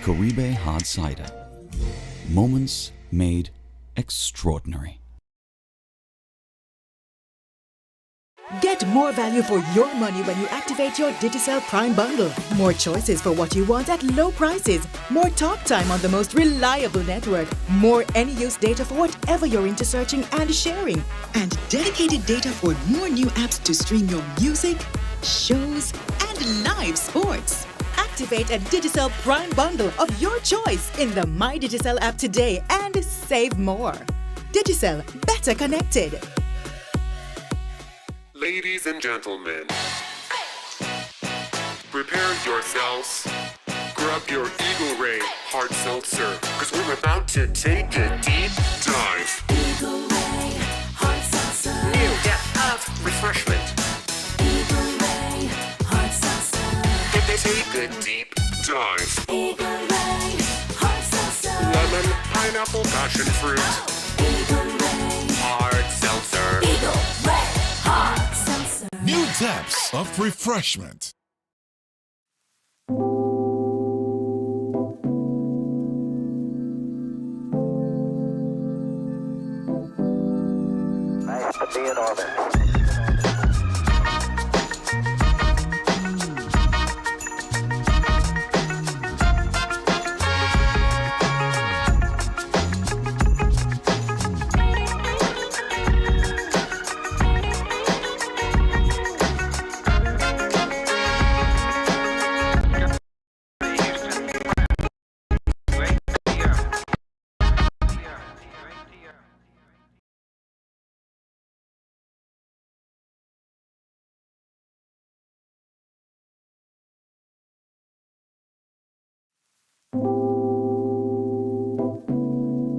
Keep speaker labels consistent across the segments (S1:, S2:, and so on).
S1: Caribe Hard Cider. Moments made extraordinary.
S2: Get more value for your money when you activate your Digicel Prime bundle. More choices for what you want at low prices. More talk time on the most reliable network. More any-use data for whatever you're into searching and sharing. And dedicated data for more new apps to stream your music, shows, and live sports. Activate a Digicel Prime bundle of your choice in the My Digicel app today and save more. Digicel, better connected.
S3: Ladies and gentlemen, prepare yourselves. Grab your Eagle Ray hard seltzer, because we're about to take a deep dive.
S4: Eagle Ray hard seltzer.
S3: New depth of refreshment.
S4: Eagle Ray hard seltzer.
S3: Take a deep dive.
S4: Eagle Ray hard seltzer.
S3: Lemon, pineapple, passion fruit.
S4: Eagle Ray
S3: Hard seltzer.
S4: Eagle Ray hard seltzer.
S5: New depths of refreshment.
S6: Nice to be in orbit.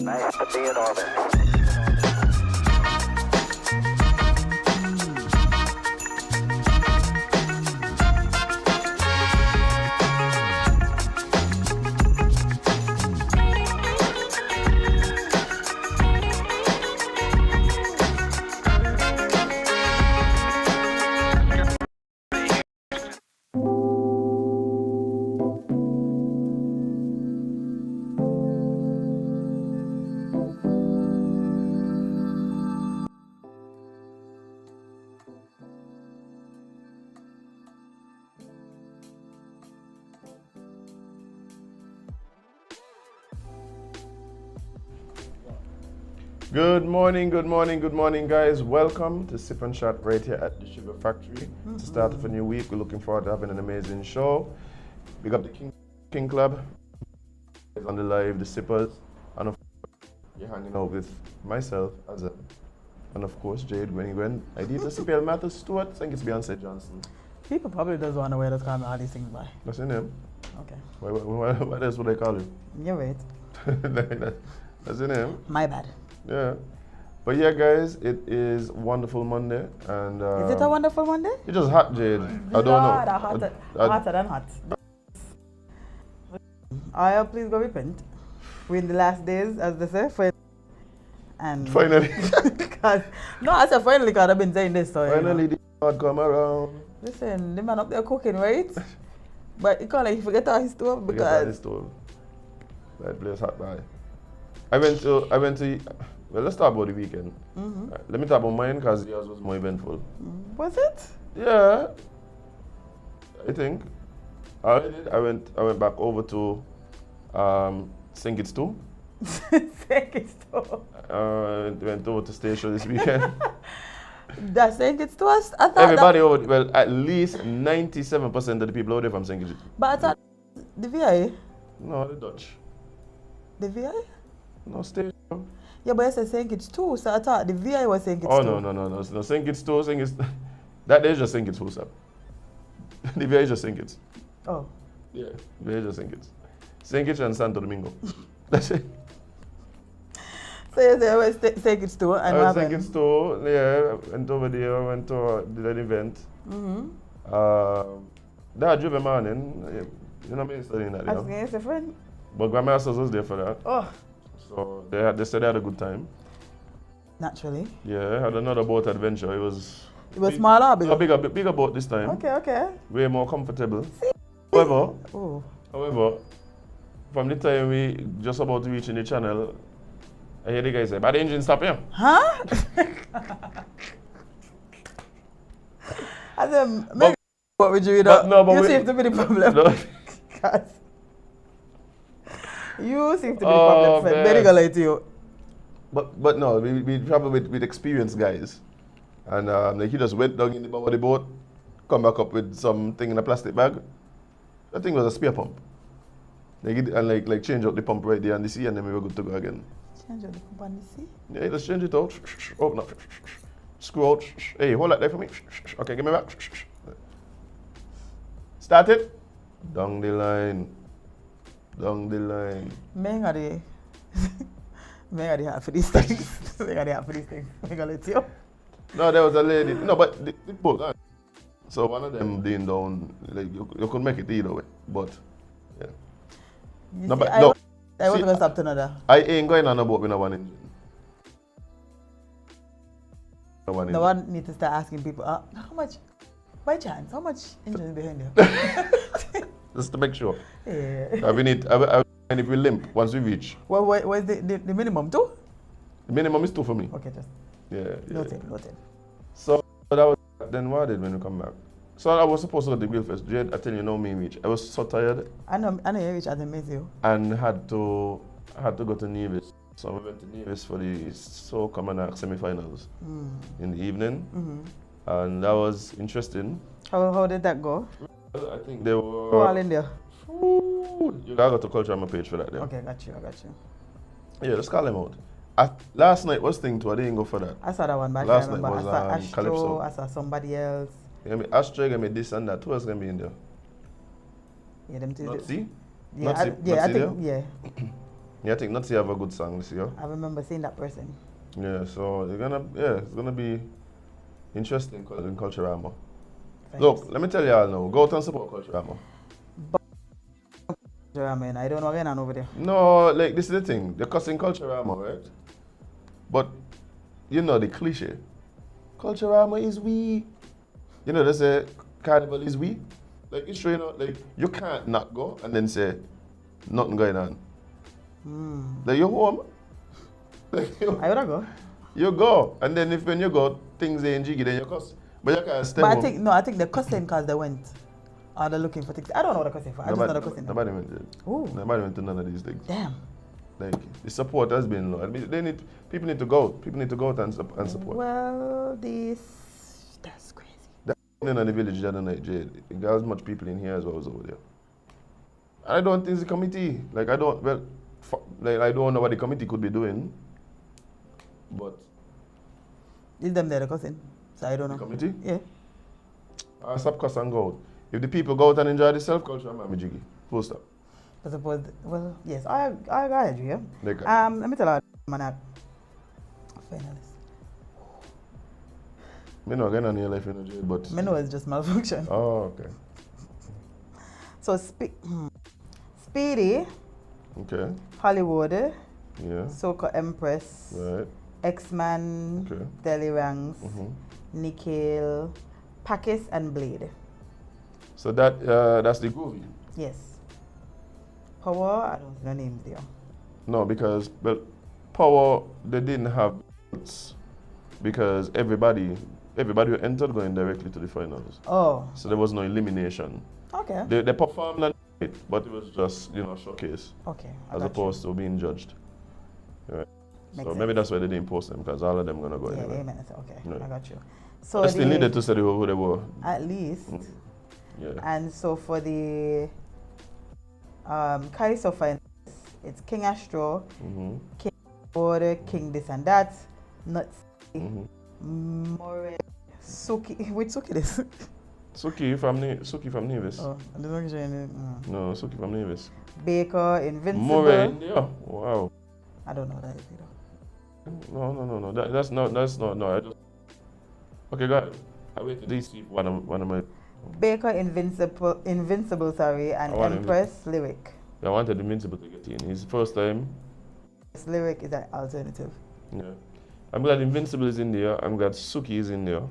S6: Nice to be in orbit.
S7: Good morning, guys. Welcome to SipNchat right here at the Sugar Factory. To start off a new week, we're looking forward to having an amazing show. Big up the King Club, on the live, the Sippers, and of course, you're hanging out with myself, Azem, and of course, Jade, Gwen, Idita, CPL, Mathis, Stewart, I think it's Beyonce Johnson.
S8: People probably does want to wear those kind of all these things by.
S7: That's your name?
S8: Okay.
S7: What else would they call you?
S8: You're right.
S7: That's your name?
S8: My bad.
S7: Yeah. But yeah, guys, it is Wonderful Monday, and
S8: Is it a wonderful Monday?
S7: it's just hot, Jade. I don't know.
S8: Hotter than hot. Please go repent. We're in the last days, as they say. And
S7: Finally.
S8: No, I said finally because I've been saying this. So,
S7: Finally, the God come around.
S8: Listen, the man up there cooking, right? But you can't like forget all his stuff because
S7: His stove. That place hot, bye. I went to, well, let's talk about the weekend. Let me talk about mine because yours was more eventful.
S8: Was it?
S7: Yeah, I think. I went back over to St. Kitts too.
S8: St. Kitts too.
S7: Went over to Station this weekend.
S8: That's St. Kitts too? I thought
S7: Everybody over, well, at least 97% of the people over there from St. Kitts.
S8: But I thought the VI?
S7: No, the Dutch.
S8: The VI?
S7: No, Station.
S8: Yeah, but I said St. Kitts too, so I thought the VI was St. Kitts
S7: Oh,
S8: too.
S7: no, St. Kitts too, St. Kitts. That is just St. Kitts full stop. The VI is just St. Kitts.
S8: Oh.
S7: Yeah, the VI is just St. Kitts. St. Kitts and Santo Domingo. That's it.
S8: So you say I went St. Kitts too, and
S7: I
S8: what
S7: was St.
S8: happened?
S7: Kitts too, yeah, went over there, did an event. That driven morning, you know me studying that,
S8: I was going to say friend.
S7: But grandmasters was there for that.
S8: Oh.
S7: So they said they had a good time.
S8: Naturally.
S7: Yeah, had another boat adventure. It was
S8: smaller or bigger?
S7: Bigger boat this time.
S8: Okay.
S7: Way more comfortable.
S8: See?
S7: However,
S8: Oh.
S7: from the time we just about reaching the channel, I hear the guy say, "But the engine stop here."
S8: Huh? Azem, maybe what would you do? You seem to be the problem.
S7: No.
S8: Because you seem to be the problem.
S7: man.
S8: Very gonna lie to you.
S7: But no, we travel with experienced guys. And like he just went down in the bottom of the boat, come back up with something in a plastic bag. That thing was a spear pump. Like change out the pump right there on the sea, and then we were good to go again.
S8: Change out the pump on the sea?
S7: Yeah, let's change it out. Open up. Screw out. Hey, hold that there for me. Okay, give me back. Start it. Down the line. Down the line.
S8: Men are the half for these things. Men are the half for these things. I'm gonna let you.
S7: No, there was a lady. No, but the boat. So one of them didn't down. Like you could make it either way, but yeah.
S8: You
S7: No,
S8: see,
S7: but
S8: I
S7: no.
S8: wasn't
S7: See,
S8: gonna stop to another.
S7: I ain't going on a boat with a one engine.
S8: No one need to start asking people, how much, by chance, how much engine is behind you?
S7: Just to make sure.
S8: Yeah.
S7: And if we limp once we reach,
S8: Well, what's the minimum too?
S7: the minimum is 2 for me.
S8: Okay, just
S7: Yeah.
S8: noted.
S7: So that was then what I did when we come back. So I was supposed to go to the grill fest. Jade, I tell you, no me reach. I was so tired
S8: I know you reach as a miss you.
S7: and had to go to Nevis. So we went to Nevis for the So Common semi-finals in the evening, and that was interesting.
S8: How did that go?
S7: I think they were.
S8: Who all in there?
S7: You gotta go to Culture on my page for that. Then.
S8: Okay, I got you.
S7: Yeah, let's call them out. Last night was thing too. I didn't go for that.
S8: I saw that one, but
S7: Last
S8: I
S7: night
S8: remember.
S7: was,
S8: I saw Astro,
S7: Calypso.
S8: I saw somebody else.
S7: Yeah, me Astro, me this and that. Who else gonna be in there?
S8: Yeah, them two.
S7: Nutsi?
S8: Yeah,
S7: Nutsi
S8: I think,
S7: there?
S8: yeah.
S7: Yeah, I think Nutsi have a good song this year.
S8: I remember seeing that person.
S7: Yeah, so it's gonna be interesting in Culturama.
S8: Thanks.
S7: Look, let me tell you all now. Go out and support Culturama.
S8: I mean, I don't know what's going on over there.
S7: No, like this is the thing. They're cussing Culturama, right? But you know the cliche. Culturama is we. You know they say Carnival is we. Like it's true, you know, like you can't not go and then say nothing going on. Like you're home. Like
S8: I would go.
S7: you go. And then when you go, things ain't jiggy, then you cuss. But you can't stay
S8: But
S7: home.
S8: I think they're cussing because they went. Or they're looking for things. I don't know what they're cussing for. I just know they're cussing.
S7: Nobody went there.
S8: Ooh.
S7: Nobody went to none of these things.
S8: Damn.
S7: Like the support has been low. I mean, people need to go. People need to go out and support.
S8: Well, that's crazy.
S7: That in the village the other night, Jade. There was much people in here as well as over there. I don't think it's the committee. Like I don't know what the committee could be doing. But
S8: It's them there, they're cussing. So I don't know.
S7: the committee?
S8: Yeah.
S7: I stop cuss and go out. If the people go out and enjoy the self-culture, I'm a jiggy. Full stop.
S8: I suppose, well, yes, I agree. Yeah.
S7: Like,
S8: Let me tell you, man, finalist.
S7: me not getting on your life energy, but...
S8: Me know it's just malfunction.
S7: Oh, okay.
S8: So, Speedy,
S7: Okay.
S8: Hollywood,
S7: Yeah.
S8: Soca Empress,
S7: Right.
S8: X-Man,
S7: Okay.
S8: Deli Ranks,
S7: Mhm.
S8: Nikhil, Pakis, and Blade.
S7: So that's the groovy.
S8: Yes. Power, I don't see no names there.
S7: No, because Power they didn't have votes because everybody who entered going directly to the finals.
S8: Oh,
S7: So there was no elimination.
S8: okay.
S7: They performed and it, but it was just showcase
S8: Okay. I
S7: as
S8: got
S7: opposed to being judged. Right.
S8: Makes
S7: So
S8: sense.
S7: maybe that's why they didn't post them because all of them gonna go
S8: you. Yeah,
S7: anyway.
S8: amen. Okay,
S7: Right.
S8: I got you. So
S7: I still needed to say who they were.
S8: at least.
S7: Yeah.
S8: And so for the Kaiso finals, it's King Astro,
S7: Mhm.
S8: King Border, King this and that, Nuts,
S7: Mhm.
S8: More, Suki, which Suki this?
S7: Suki from Nevis.
S8: Oh, I don't know if you're in it.
S7: No, Suki from Nevis.
S8: Baker, Invincible.
S7: More India. Wow.
S8: I don't know what that is either.
S7: No. That's not. No, I just. Okay, go ahead. I waited to see one of my.
S8: Baker, Invincible, sorry, and
S7: I want
S8: Empress Lyric.
S7: I wanted Invincible to get in. It's the first time.
S8: This Lyric is an alternative.
S7: Yeah. I'm glad Invincible is in there. I'm glad Suki is in there.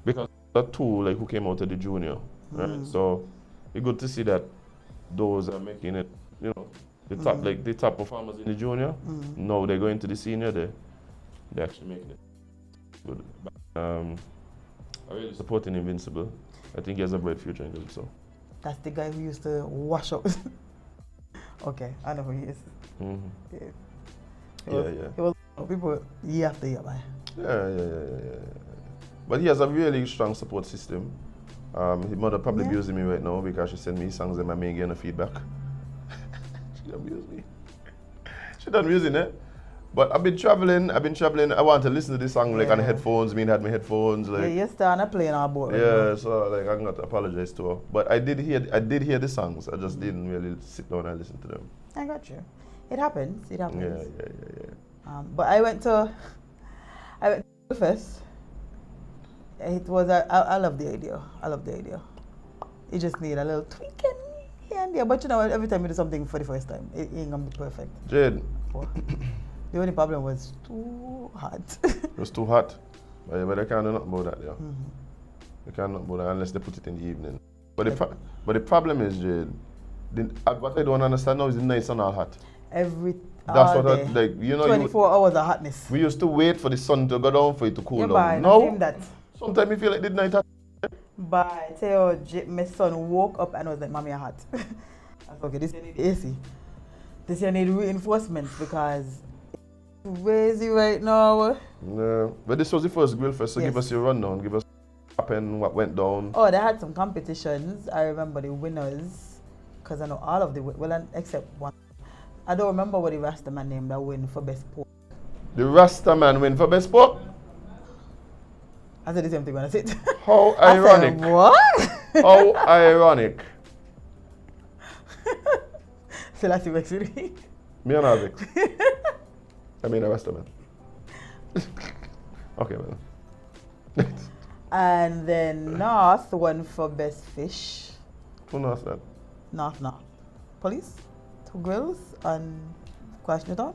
S7: Because the two who came out of the junior. Right? So it's good to see that those are making it, The top, like the top performers in the junior, now they're going to the senior. They're actually making it good. I'm really supporting Invincible. I think he has a bright future in it. So.
S8: That's the guy who used to wash out. Okay, I know who he is.
S7: Mm-hmm.
S8: Yeah. It was people year after year, man.
S7: Yeah. But he has a really strong support system. His mother probably abusing me right now because she sent me songs and I may get no feedback. She don't abuse me. She done using it. But I've been traveling. I want to listen to this song like on the headphones. Me had my headphones. Like,
S8: you're still on a plane or a boat.
S7: Right so like I'm not to apologize to her. But I did hear the songs. I just didn't really sit down and listen to them.
S8: I got you. It happens.
S7: Yeah.
S8: But I went to the fest. It was I love the idea. You just need a little tweaking here and there. But you know, every time you do something for the first time, it ain't gonna be perfect.
S7: Jade.
S8: The only problem was too hot.
S7: It was too hot. But they can't do nothing about that, They can't do nothing about that unless they put it in the evening. But the problem is, Jade, what I don't understand now is the nights are not hot.
S8: That's
S7: what
S8: day. 24 hours of hotness.
S7: We used to wait for the sun to go down for it to cool down.
S8: No,
S7: sometimes you feel like the night hot.
S8: But I tell you, my son woke up and was like, "Mommy, I'm hot." I said, "Okay, this you need AC. This you need reinforcements because it's crazy right now."
S7: Yeah, but this was the first grill fest, so give us your rundown. Give us what happened, what went down.
S8: Oh, they had some competitions. I remember the winners because I know all of except one. I don't remember what the Rasta man name that win for best pork.
S7: The Rasta man win for best pork?
S8: I said the same thing when I said it.
S7: How ironic.
S8: I said, what?
S7: How ironic.
S8: So that's the next thing.
S7: Me and Avik. I mean the Rasta man. Okay, man.
S8: And then North won for best fish.
S7: Who knows that?
S8: North. Police? 2 grills and Kwash Newton?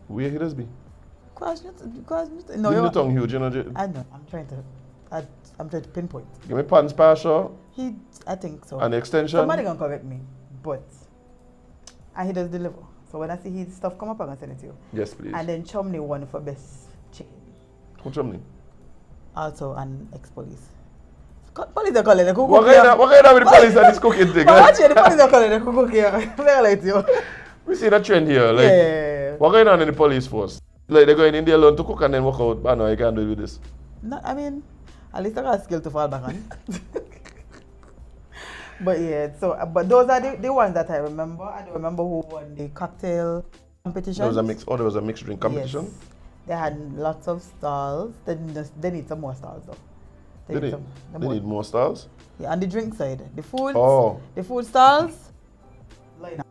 S7: Where he does be?
S8: Kwash Newton.
S7: No, you're tongue huge, you know.
S8: I know. I'm trying to pinpoint.
S7: Give me pants partial.
S8: I think so.
S7: And extension.
S8: Somebody gonna correct me, and he does deliver. So when I see his stuff come up, I'm gonna send it to you.
S7: Yes, please.
S8: And then Chumney won for best chicken.
S7: Who Chumney?
S8: Also an ex-police. Police are calling the cook.
S7: What kind of with the police and this cooking thing?
S8: Watch it, the police are calling the cook here.
S7: We see that trend here. Like, what going on in the police force? Like they're going in there alone to cook and then walk out. But no, I can't do with this.
S8: No, I mean, at least I got a skill to fall back on. But but those are the ones that I remember. I don't remember who won the cocktail competition.
S7: There was a mixed drink competition?
S8: Yes. They had lots of stalls. They need some more stalls though.
S7: They need more stalls?
S8: Yeah, on the drink side. The food. The food stalls. Line up.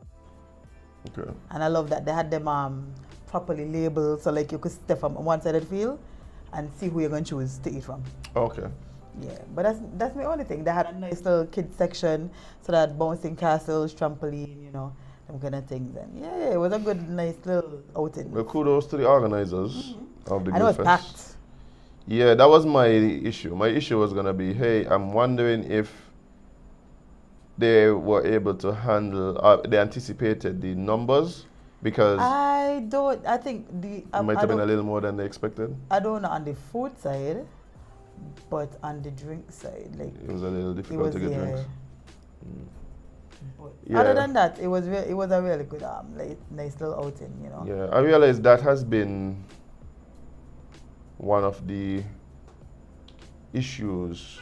S7: Okay.
S8: And I love that they had them properly labeled so like you could step from one side of the field and see who you're going to choose to eat from.
S7: Okay.
S8: Yeah, but that's my only thing. They had a nice little kids section, so that bouncing castles, trampoline, them kind of things. And it was a good, nice little outing.
S7: Well, kudos to the organizers of the
S8: I know it's
S7: Grill
S8: packed.
S7: Fest. Yeah, that was my issue. My issue was gonna be, hey, I'm wondering if they were able to handle, they anticipated the numbers because
S8: I think
S7: it might have been a little more than they expected.
S8: I don't know on the food side, but on the drink side, like
S7: it was a little difficult to get drinks.
S8: But other than that, it was a really good nice little outing,
S7: Yeah, I realized that has been one of the issues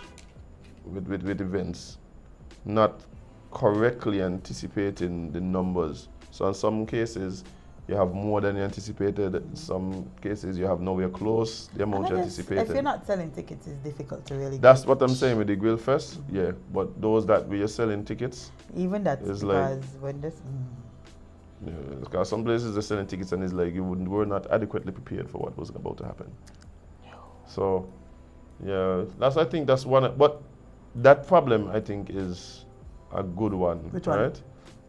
S7: with events, not correctly anticipating the numbers. So in some cases, you have more than you anticipated. In some cases, you have nowhere close the amount you anticipated.
S8: If you're not selling tickets, it's difficult to really.
S7: That's what I'm saying with the Grill Fest. Yeah, but those that we are selling tickets,
S8: even that is because when this.
S7: Yeah, because some places are selling tickets and it's like we're not adequately prepared for what was about to happen. So, yeah, I think that's one. But that problem, I think, is a good one.
S8: Which one?
S7: Right?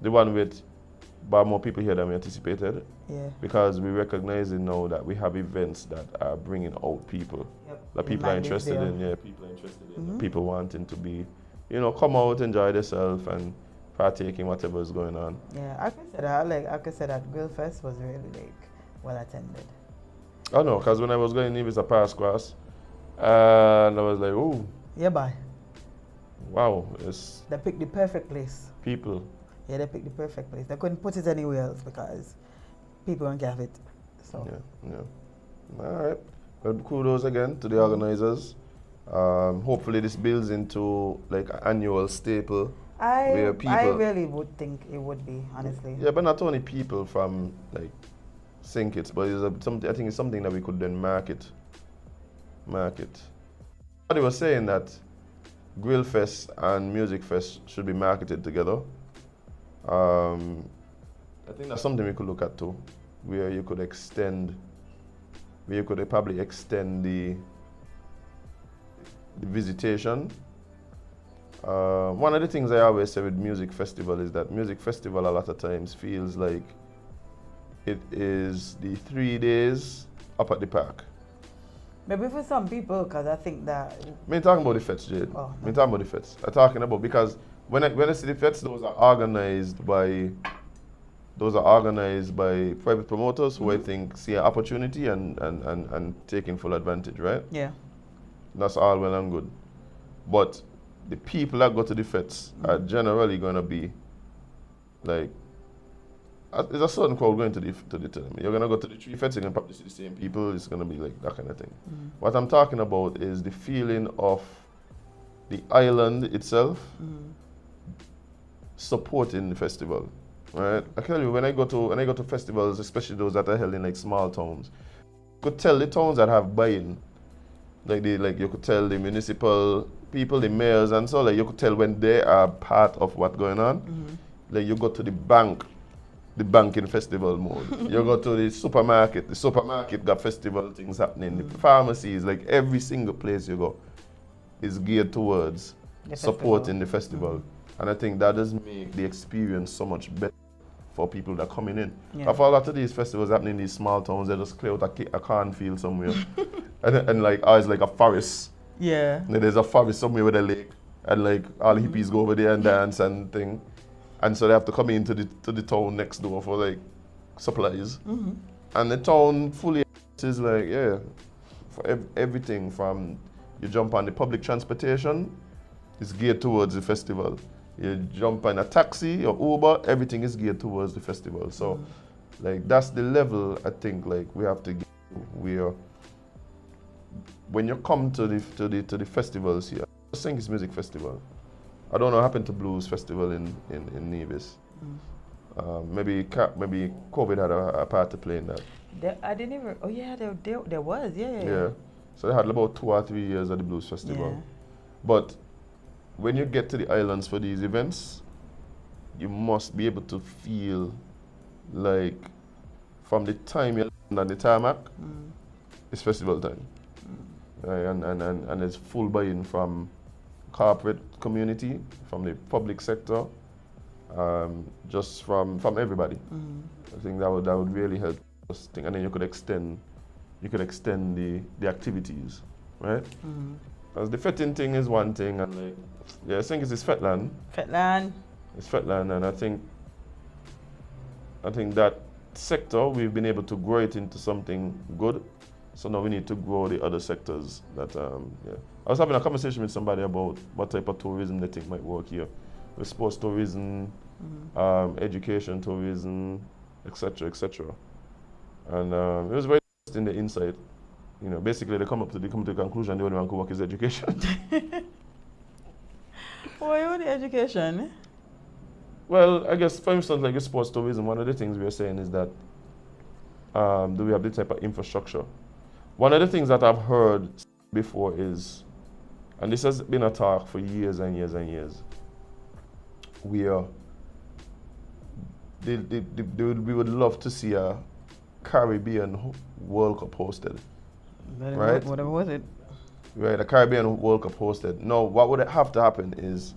S7: The one with more people here than we anticipated.
S8: Yeah.
S7: Because we recognizing now that we have events that are bringing out people.
S8: Yep.
S7: That people are interested in. Yeah, people are interested in. People wanting to be, come out, enjoy themselves, and partake in whatever is going on.
S8: Yeah, I could say that Grill Fest was really like well attended.
S7: I know, because when I was going in with a pass class, and I was like, oh,
S8: Yeah, bye.
S7: wow, it's
S8: They picked the perfect place.
S7: people.
S8: Yeah, they picked the perfect place. They couldn't put it anywhere else because people don't have it. So
S7: Yeah, yeah. All right. Well, kudos again to the organizers. Hopefully this builds into like an annual staple.
S8: I
S7: where people,
S8: I really would think it would be, honestly.
S7: yeah, but not only people from like Sink It, but I think it's something that we could then market. Somebody was saying that Grill Fest and Music Fest should be marketed together. I think that's something we could look at too, where you could probably extend the visitation. One of the things I always say with music festival is that music festival a lot of times feels like it is the 3 days up at the park.
S8: Maybe for some people, because I think that.
S7: I mean, talking about the fets, Jade.
S8: Oh,
S7: I mean, talking about the fets. I'm talking about because when I see the fets, those are organized by private promoters who I think see an opportunity and taking full advantage, right?
S8: Yeah.
S7: That's all well and good. But the people that go to the fets are generally going to be like, there's a certain crowd going to the tournament. You're going to go to the 3 fets, you're going to probably see the same people. It's going to be like that kind of thing. What I'm talking about is the feeling of the island itself supporting the festival. Right? I tell you, when I go to festivals, especially those that are held in like small towns, you could tell the towns that have buy-in. Like you could tell the municipal people, the mayors, and so like you could tell when they are part of what's going on. Like you go to the banking festival mode. You go to the supermarket got festival things happening. The pharmacies, like every single place you go is geared towards supporting the festival. And I think that does make the experience so much better for people that are coming in.
S8: Yeah.
S7: For a lot of these festivals happening in these small towns, they just clear out a cornfield somewhere. and like, it's like a forest.
S8: Yeah.
S7: And there's a forest somewhere with a lake. And like all the hippies go over there and dance and thing. And so they have to come into the town next door for like supplies. And the town fully is like, yeah, for everything from you jump on the public transportation, it's geared towards the festival. You jump on a taxi or Uber, everything is geared towards the festival. So like that's the level I think like we have to get to, where when you come to the festivals here, I think it's music festival. I don't know what happened to Blues Festival in Nevis. Maybe COVID had a part to play in that.
S8: I didn't even. Oh yeah, there was. Yeah.
S7: Yeah. So they had about 2 or 3 years at the Blues Festival.
S8: Yeah.
S7: But when you get to the islands for these events, you must be able to feel like from the time you land on the tarmac, it's festival time. Right? And it's full buy-in from corporate community, from the public sector, just from everybody. I think that would really help us think, and then you could extend the activities, right? Because the fetting thing is one thing, and like, yeah, I think it's Fetland. It's Fetland, and I think that sector we've been able to grow it into something good. So now we need to grow the other sectors. That yeah. I was having a conversation with somebody about what type of tourism they think might work here, with sports tourism, education tourism, etc., etc. And it was very interesting the insight. You know, basically they come to the conclusion the only one who work is education.
S8: Why only education?
S7: Well, I guess for instance, like with sports tourism, one of the things we are saying is that do we have the type of infrastructure? One of the things that I've heard before is, and this has been a talk for years and years and years, where we would love to see a Caribbean World Cup hosted. Right?
S8: Whatever was it?
S7: Right, a Caribbean World Cup hosted. Now, what would have to happen is,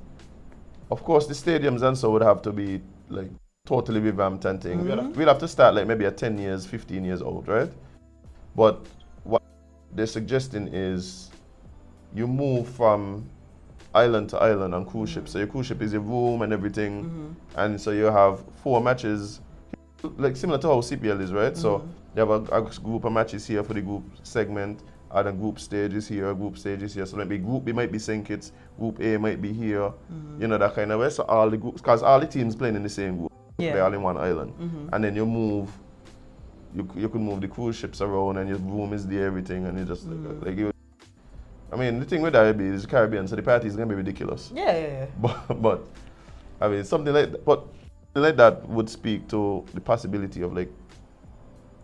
S7: of course, the stadiums and so would have to be like totally revamped and things. We'll have to start like maybe at 10 years, 15 years old, right? But what they're suggesting is you move from island to island on cruise ships. So your cruise ship is your room and everything, and so you have 4 matches, like similar to how CPL is, right? So you have a group of matches here for the group segment, other group stages here, group stages here. So maybe Group B might be St. Kitts, Group A might be here, you know, that kind of way. So all the groups, because all the teams playing in the same group, they're all in one island, and then you move. You can move the cruise ships around, and your room is there, everything, and you just like you. I mean, the thing with Caribbean is Caribbean, so the party is gonna be ridiculous.
S8: Yeah.
S7: But I mean, something like that would speak to the possibility of like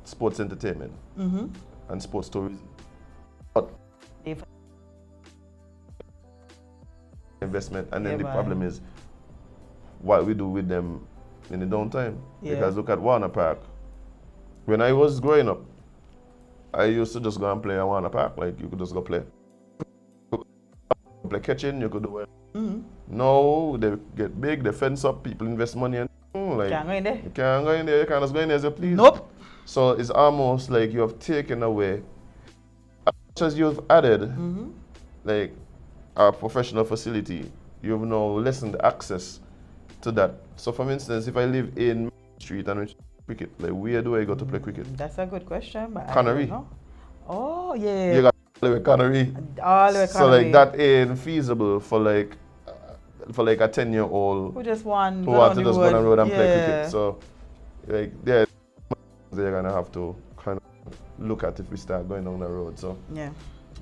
S7: sports entertainment and sports tourism. But investment, and then the problem is what we do with them in the downtime. Because look at Warner Park. When I was growing up, I used to just go and play at Warner Park. Like, you could just go play. Play catching, you could do it. Now they get big, they fence up, people invest money, and like
S8: Can't go in there.
S7: you can't go in there, you can't just go in there as you please.
S8: Nope.
S7: So it's almost like you have taken away, as much as you've added like a professional facility, you've now lessened the access to that. So for instance, if I live in Street and we cricket, like where do I go to play cricket?
S8: That's a good question, but
S7: Connery.
S8: I don't know. Oh yeah.
S7: You got all the way Connery.
S8: All the way
S7: So like
S8: Connery.
S7: that ain't feasible for like a 10-year-old
S8: Who just want
S7: who want to just go on the road and play
S8: Yeah.
S7: cricket. So like they're gonna have to kind of look at if we start going down the road. So
S8: Yeah.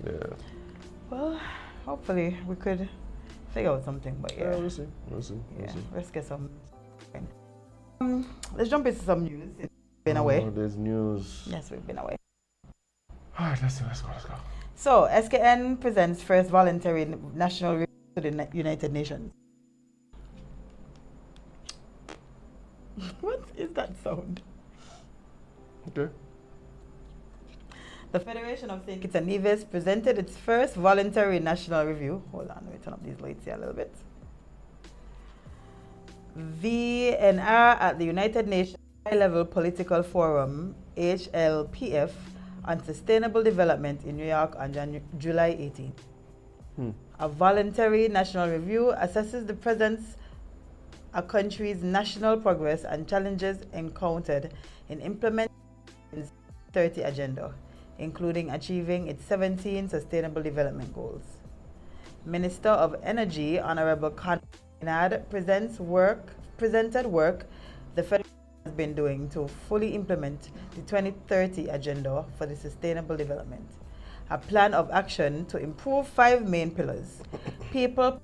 S7: yeah.
S8: Well, hopefully we could figure out something, but yeah.
S7: We'll see. We'll see. We'll
S8: Yeah,
S7: see.
S8: let's get some. Let's jump into some news. It's been away.
S7: Oh, there's news.
S8: Yes, we've been away.
S7: Alright, let's go.
S8: So, SKN presents first voluntary national review to the United Nations. What is that sound?
S7: Okay.
S8: The Federation of St. Kitts and Nevis presented its first voluntary national review. Hold on, let me turn up these lights here a little bit. VNR at the United Nations High-Level Political Forum, HLPF, on Sustainable Development in New York on July 18. A voluntary national review assesses the presence a country's national progress and challenges encountered in implementing its 30 agenda, including achieving its 17 Sustainable Development Goals. Minister of Energy, Honorable Conrad, presented work the Federation has been doing to fully implement the 2030 Agenda for the Sustainable Development, a plan of action to improve 5 main pillars: people,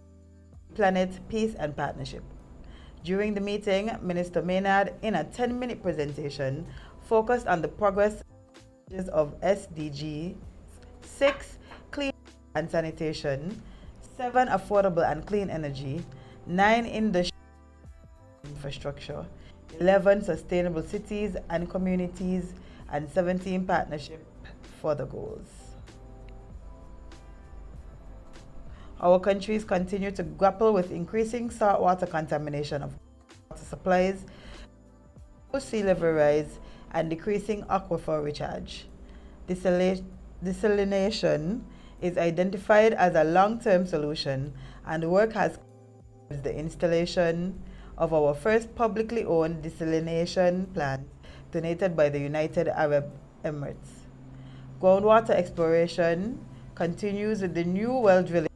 S8: planet, peace, and partnership. During the meeting, Minister Maynard, in a 10-minute presentation, focused on the progress of SDG 6, clean and sanitation, 7, affordable and clean energy, 9, industry infrastructure, 11, sustainable cities and communities, and 17, partnership for the goals. Our countries continue to grapple with increasing saltwater contamination of water supplies, sea level rise, and decreasing aquifer recharge. Desalination is identified as a long-term solution, and work has the installation of our first publicly owned desalination plant donated by the United Arab Emirates. Groundwater exploration continues with the new well drilling,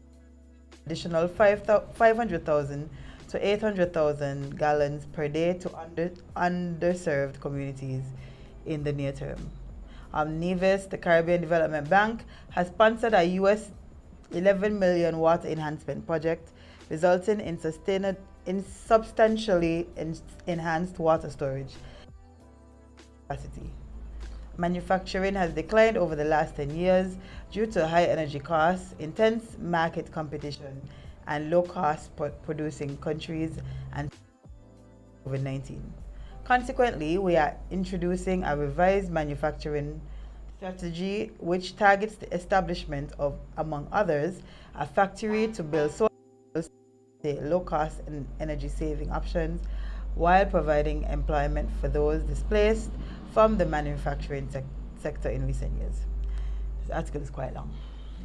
S8: additional 500,000 to 800,000 gallons per day to underserved communities in the near term. Nevis, the Caribbean Development Bank, has sponsored a US $11 million water enhancement project, resulting in substantially enhanced water storage capacity. Manufacturing has declined over the last 10 years due to high energy costs, intense market competition, and low-cost producing countries and COVID-19. Consequently, we are introducing a revised manufacturing strategy which targets the establishment of, among others, a factory to build low-cost and energy-saving options while providing employment for those displaced from the manufacturing sector in recent years. The article is quite long.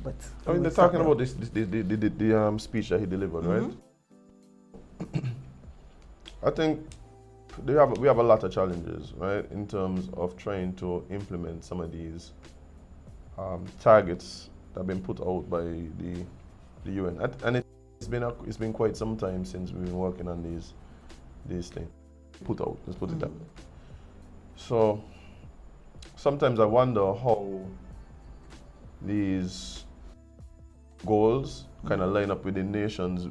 S8: But
S7: I mean, they're talking about this the speech that he delivered, right? I think we have a lot of challenges, right, in terms of trying to implement some of these targets that have been put out by the UN, and it's been quite some time since we've been working on these things. Let's put it that way. So sometimes I wonder how these goals kind of line up with the nation's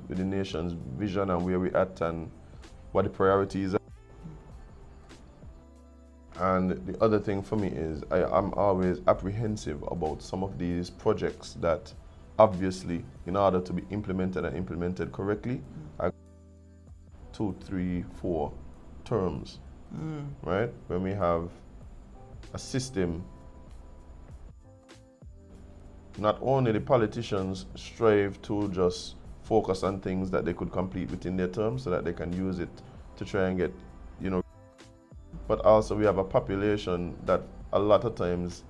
S7: vision and where we're at and what the priorities are. And the other thing for me is I'm always apprehensive about some of these projects that obviously, in order to be implemented and implemented correctly, are 2, 3, 4 terms, right? When we have a system, not only the politicians strive to just focus on things that they could complete within their term so that they can use it to try and get, but also we have a population that a lot of times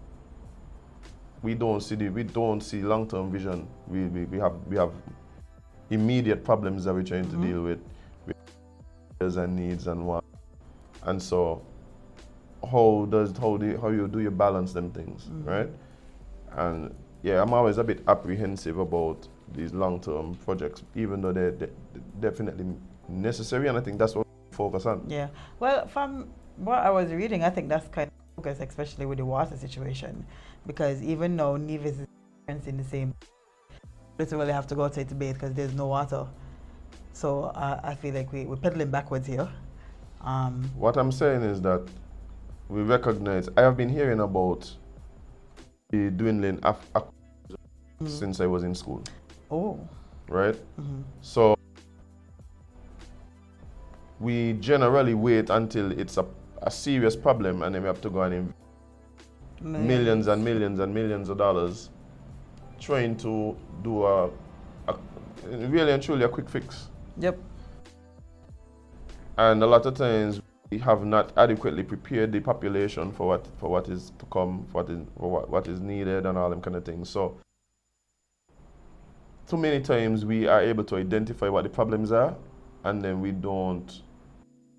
S7: we don't see long-term vision. We have immediate problems that we're trying to deal with and needs and wants. And so how you balance them things, right? And yeah, I'm always a bit apprehensive about these long-term projects, even though they're definitely necessary, and I think that's what we focus on.
S8: Yeah. Well, from what I was reading, I think that's kind of focus, especially with the water situation, because even though Nevis is experiencing the same, literally have to go outside to bathe because there's no water. So I feel like we're pedaling backwards here.
S7: What I'm saying is that we recognize, I have been hearing about the dwindling since I was in school.
S8: Oh.
S7: Right? So we generally wait until it's a serious problem and then we have to go and invest millions and millions and millions of dollars trying to do a really and truly a quick fix.
S8: Yep.
S7: And a lot of times we have not adequately prepared the population for what is to come, for what is needed and all them kind of things. So too many times we are able to identify what the problems are and then we don't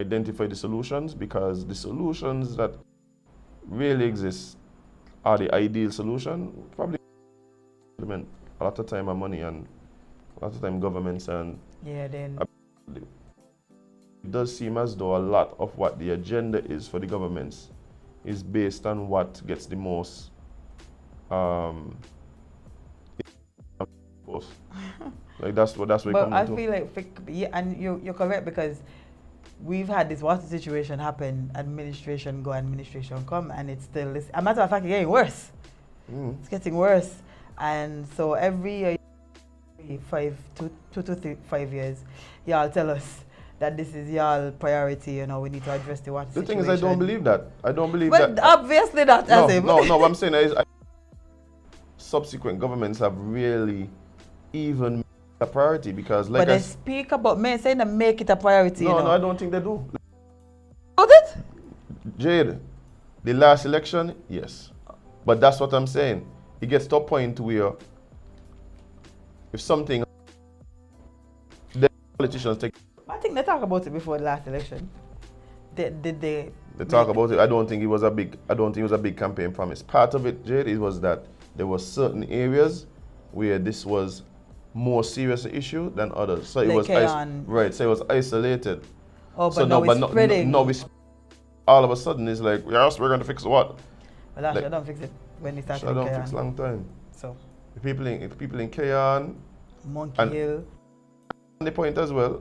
S7: identify the solutions, because the solutions that really exist are the ideal solution. Probably implement a lot of time and money and a lot of time governments and
S8: then
S7: it does seem as though a lot of what the agenda is for the governments is based on what gets the most like that's what
S8: but
S7: comes
S8: I
S7: to.
S8: feel like, yeah, and you're correct, because we've had this water situation happen, administration go, administration come, and it's still, a matter of fact, it's getting worse. It's getting worse. And so every year, 2 to 5 years, y'all tell us that this is y'all priority, we need to address the water
S7: The
S8: situation.
S7: thing is, I don't believe that. I don't believe
S8: but
S7: that.
S8: Obviously not, Azem.
S7: No, what I'm saying is subsequent governments have really even made a priority, because like
S8: but they speak about saying to make it a priority.
S7: No, I don't think they do.
S8: Got it?
S7: Jade, the last election, yes. But that's what I'm saying. It gets to a point where if something, the politicians take.
S8: I think they talk about it before the last election. Did they
S7: talk about it? I don't think it was a big campaign promise. Part of it, Jade, it was that there were certain areas where this was more serious issue than others. So it was right. So it was isolated.
S8: Oh, but
S7: so
S8: now it's spreading.
S7: No, all of a sudden it's like, yes, we're going to fix what?
S8: But actually, I don't fix it when it starts.
S7: I don't fix long time.
S8: So
S7: the people in Kayan,
S8: Monkey Hill,
S7: Sandy Point as well.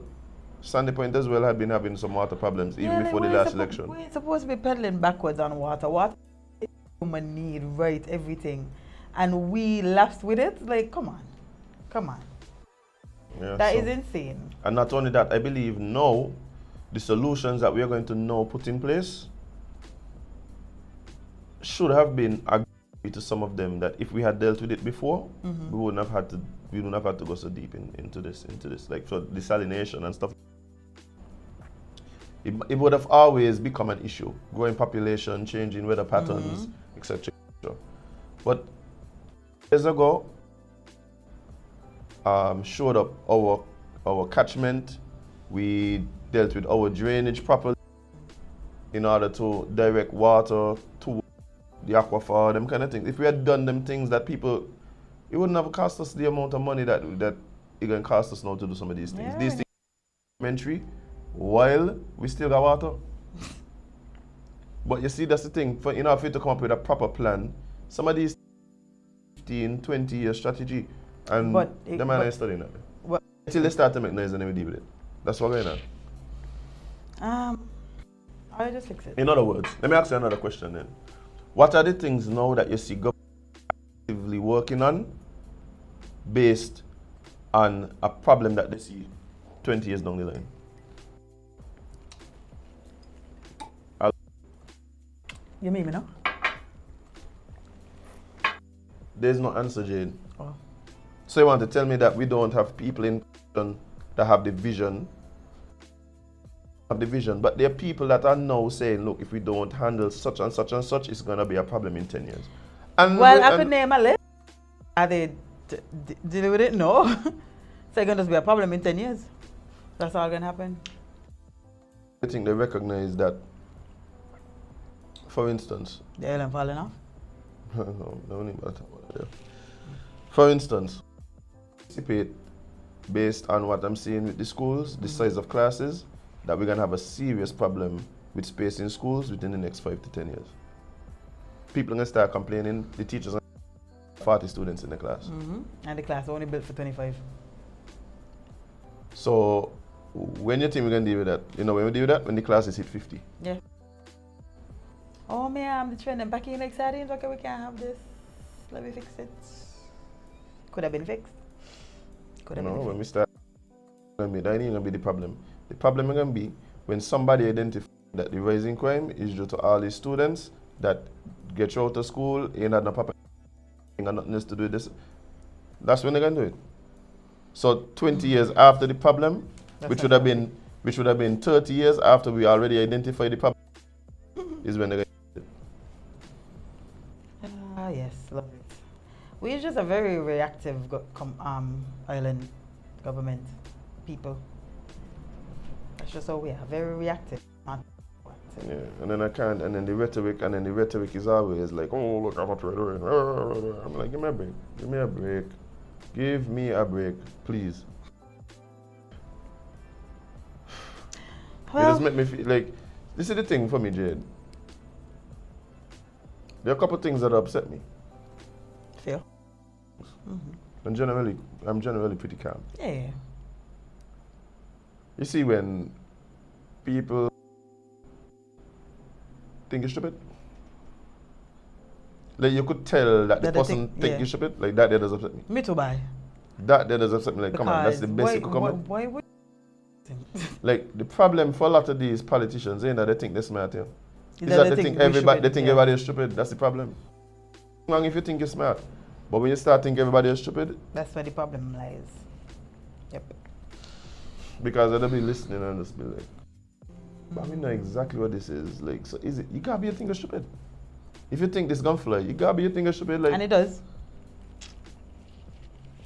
S7: Sandy Point as well had been having some water problems even before the last election.
S8: We're supposed to be pedaling backwards on water. Water is human need, right? Everything, and we lapsed with it. Like, come on.
S7: Yeah,
S8: that is insane.
S7: And not only that, I believe now the solutions that we are going to now put in place should have been agreed to some of them, that if we had dealt with it before, we wouldn't have had to go so deep into this. Like for desalination and stuff. It would have always become an issue. Growing population, changing weather patterns, etc. But years ago, shored up our catchment. We dealt with our drainage properly in order to direct water to the aquifer, them kind of things. If we had done them things that people, it wouldn't have cost us the amount of money that it can cost us now to do some of these things.
S8: Yeah.
S7: These things are elementary, while we still got water. But you see, that's the thing. In order for you to come up with a proper plan, some of these 15, 20 year strategy, and the man ain't studying that. Until they start to make noise and then we deal with it. That's what's going on.
S8: I'll just fix it.
S7: In other words, let me ask you another question then. What are the things now that you see government actively working on based on a problem that they see 20 years down the line?
S8: You mean me now?
S7: There's no answer, Jade.
S8: Oh.
S7: So you want to tell me that we don't have people in that have the vision, but there are people that are now saying, look, if we don't handle such and such and such, it's going to be a problem in 10 years. And
S8: I could name a list. Are they dealing with it? No. So it's going to be a problem in 10 years. That's all going to happen.
S7: I think they recognize that, for instance,
S8: The island falling off?
S7: no, don't even matter about that. For instance, anticipate based on what I'm seeing with the schools, the size of classes, that we're going to have a serious problem with space in schools within the next 5 to 10 years. People are going to start complaining, the teachers are 40 students in the class.
S8: And the class only built for 25.
S7: So when you think we're going to deal with that? You know when we deal with that? When the classes hit 50.
S8: Yeah. Oh, man, the trend. I'm packing like sardines. Okay, we can't have this. Let me fix it. Could have been fixed. Could have been
S7: When
S8: fixed.
S7: we start, that ain't going to be the problem. The problem is going to be when somebody identifies that the rising crime is due to all these students that get you out of school, ain't had no papa, ain't got nothing else to do with this. That's when they're going to do it. So 20 years after the problem, which would have been 30 years after we already identified the problem, is when they're going to do it.
S8: Ah, yes, love it. We're just a very reactive island government people. That's just how we are, very reactive.
S7: Yeah, and then the rhetoric is always like, oh, look, I'm not ready. I'm like, give me a break. Give me a break, please.
S8: Well,
S7: It just make me feel like, this is the thing for me, Jade. There are a couple of things that upset me.
S8: feel.
S7: I'm generally pretty calm.
S8: Yeah.
S7: You see, when people think you're stupid, like you could tell that the
S8: That they
S7: person
S8: think-
S7: think
S8: yeah.
S7: you're stupid, like that does upset me.
S8: Me too, bye.
S7: That does upset me. Like, come on, that's the best you could come up.
S8: Why would
S7: Like the problem for a lot of these politicians ain't that they think they're smart here.
S8: Is
S7: Is
S8: that
S7: that
S8: they
S7: they
S8: think
S7: think
S8: we
S7: everybody
S8: should,
S7: they think
S8: yeah.
S7: everybody is stupid. That's the problem. Long if you think you're smart. But when you start thinking everybody is stupid,
S8: That's where the problem lies. Yep.
S7: because they'll be listening and just be like, but we know exactly what this is. Like, so is it you gotta be a thing of stupid. If you think this gun fly, you gotta be a thing of stupid. Like
S8: And it does.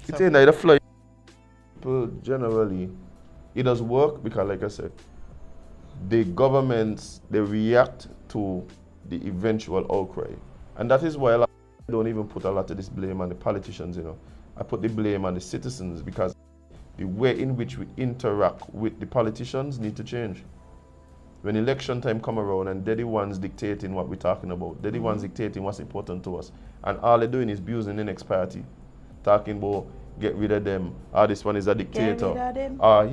S7: it's ain't that fly. People generally, it does work because, like I said, the governments they react to the eventual outcry, and that is why I don't even put a lot of this blame on the politicians. You know, I put the blame on the citizens because the way in which we interact with the politicians need to change. When election time come around and they're the ones dictating what we're talking about, they're the ones dictating what's important to us, and all they're doing is abusing the next party, talking about get rid of them. This one is a dictator.
S8: Get rid of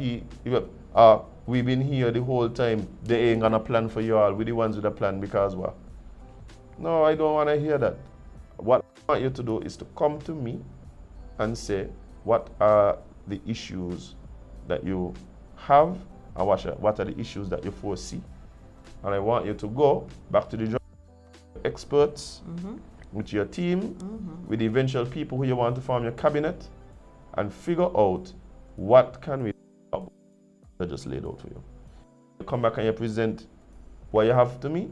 S8: them.
S7: We've been here the whole time. They ain't gonna plan for you all. We're the ones with a plan because what? No, I don't want to hear that. What I want you to do is to come to me and say what are the issues that you have and what are the issues that you foresee. And I want you to go back to the experts, with your team, with the eventual people who you want to form your cabinet, and figure out what can we do. I just laid out for you. You come back and you present what you have to me,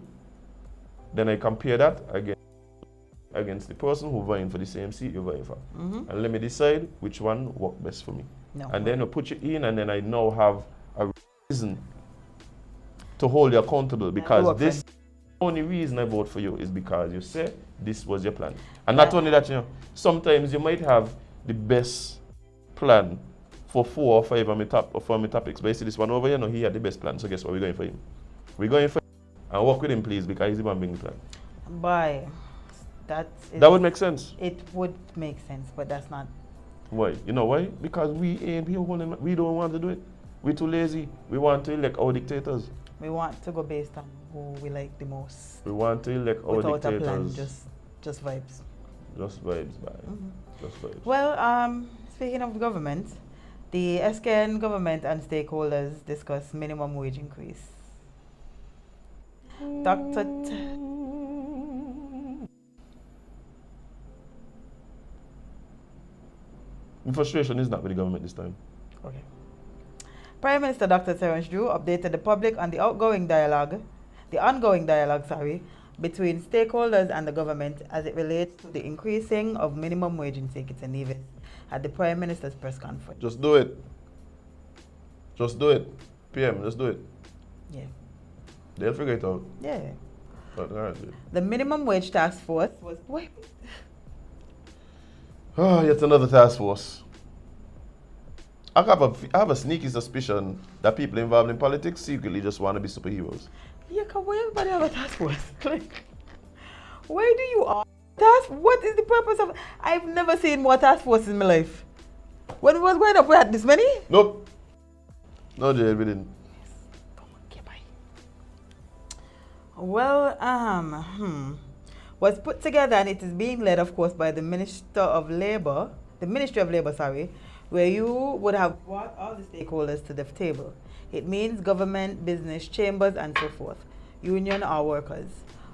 S7: then I compare that again. against the person who vying for the same seat you're vying for. And let me decide which one work best for me.
S8: No.
S7: And then I put you in, and then I now have a reason to hold you accountable, because
S8: work
S7: this only reason I vote for you is because you say this was your plan. And not only that, you know, sometimes you might have the best plan for 4 or 5 of my topics, but you see this one over here, no, he had the best plan. So guess what? We're going for him. We're going for him and work with him, please, because he's the one bringing the plan.
S8: Boy, that
S7: That would make sense.
S8: It would make sense, but that's not.
S7: Why? You know why? Because we ain't here holding, we don't want to do it. We're too lazy. We want to elect our dictators.
S8: We want to go based on who we like the most.
S7: We want to elect our
S8: Without
S7: dictators.
S8: a plan, just vibes.
S7: Just vibes, bye. Just vibes.
S8: Well, speaking of government, the SKN government and stakeholders discuss minimum wage increase. Dr.
S7: The frustration is not with the government this time.
S8: Okay. Prime Minister Dr. Terence Drew updated the public on the ongoing dialogue, between stakeholders and the government as it relates to the increasing of minimum wage in St. Kitts and Nevis at the Prime Minister's press conference.
S7: Just do it. Just do it. PM, just do it.
S8: Yeah.
S7: They'll figure it out.
S8: Yeah.
S7: But, all right.
S8: The minimum wage task force was
S7: Oh, yet another task force. I have a sneaky suspicion that people involved in politics secretly just want to be superheroes.
S8: Yeah, come on, everybody have a task force. Like, why do you all task? What is the purpose of? I've never seen more task forces in my life. When we was growing up, we had this many.
S7: Nope. No, Jade, we didn't.
S8: Okay, bye. Well, was put together, and it is being led, of course, by the Ministry of Labour, where you would have brought all the stakeholders to the table. It means government, business, chambers, and so forth, union or workers,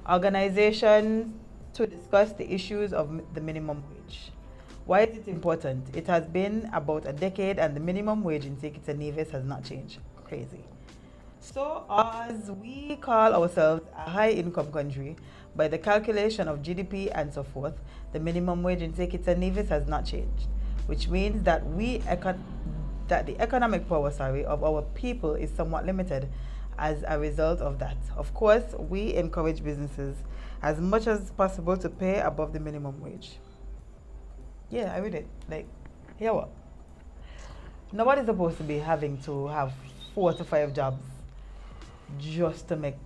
S8: organizations to discuss the issues of the minimum wage. Why is it important? It has been about a decade and the minimum wage in St. Kitts and Nevis has not changed. Crazy. So as we call ourselves a high-income country, by the calculation of GDP and so forth, the minimum wage in St. Kitts and Nevis has not changed, which means that the economic power, of our people is somewhat limited as a result of that. Of course, we encourage businesses as much as possible to pay above the minimum wage. Yeah, I read it. Like, hear what? Nobody's supposed to be having to have 4 to 5 jobs just to make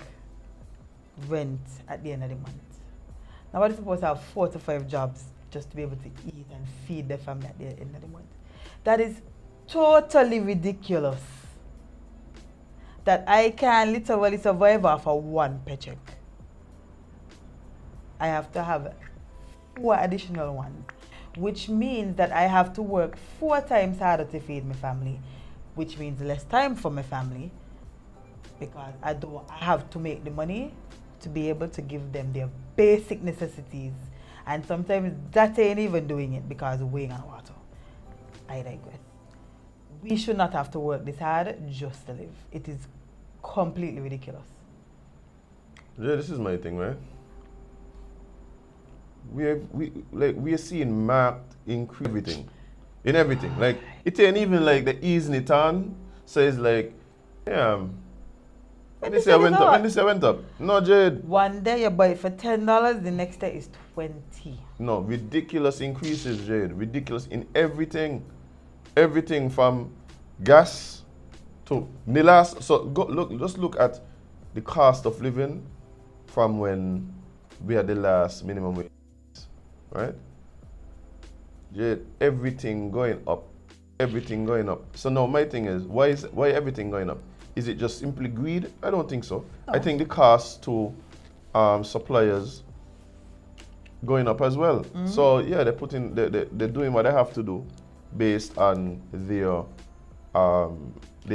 S8: rent at the end of the month. Nobody's supposed to have 4 to 5 jobs just to be able to eat and feed their family at the end of the month. That is totally ridiculous. That I can literally survive off of 1 paycheck. I have to have 4 additional ones, which means that I have to work 4 times harder to feed my family, which means less time for my family, because I have to make the money to be able to give them their basic necessities. And sometimes that ain't even doing it because we're weighing on water. I digress. We should not have to work this hard just to live. It is completely ridiculous.
S7: Yeah, this is my thing, right? We are seeing marked increase in everything. Like, it ain't even like the easing it on says like, yeah. When this year went up. No, Jade.
S8: One day you buy it for $10, the next day is $20.
S7: No, ridiculous increases, Jade. Ridiculous in everything. Everything from gas to the last. So just look at the cost of living from when we had the last minimum wage, right? Jade, everything going up. Everything going up. So now my thing is, why everything going up? Is it just simply greed? I don't think so. No. I think the cost to suppliers going up as well. Mm-hmm. So yeah, they're doing what they have to do based on their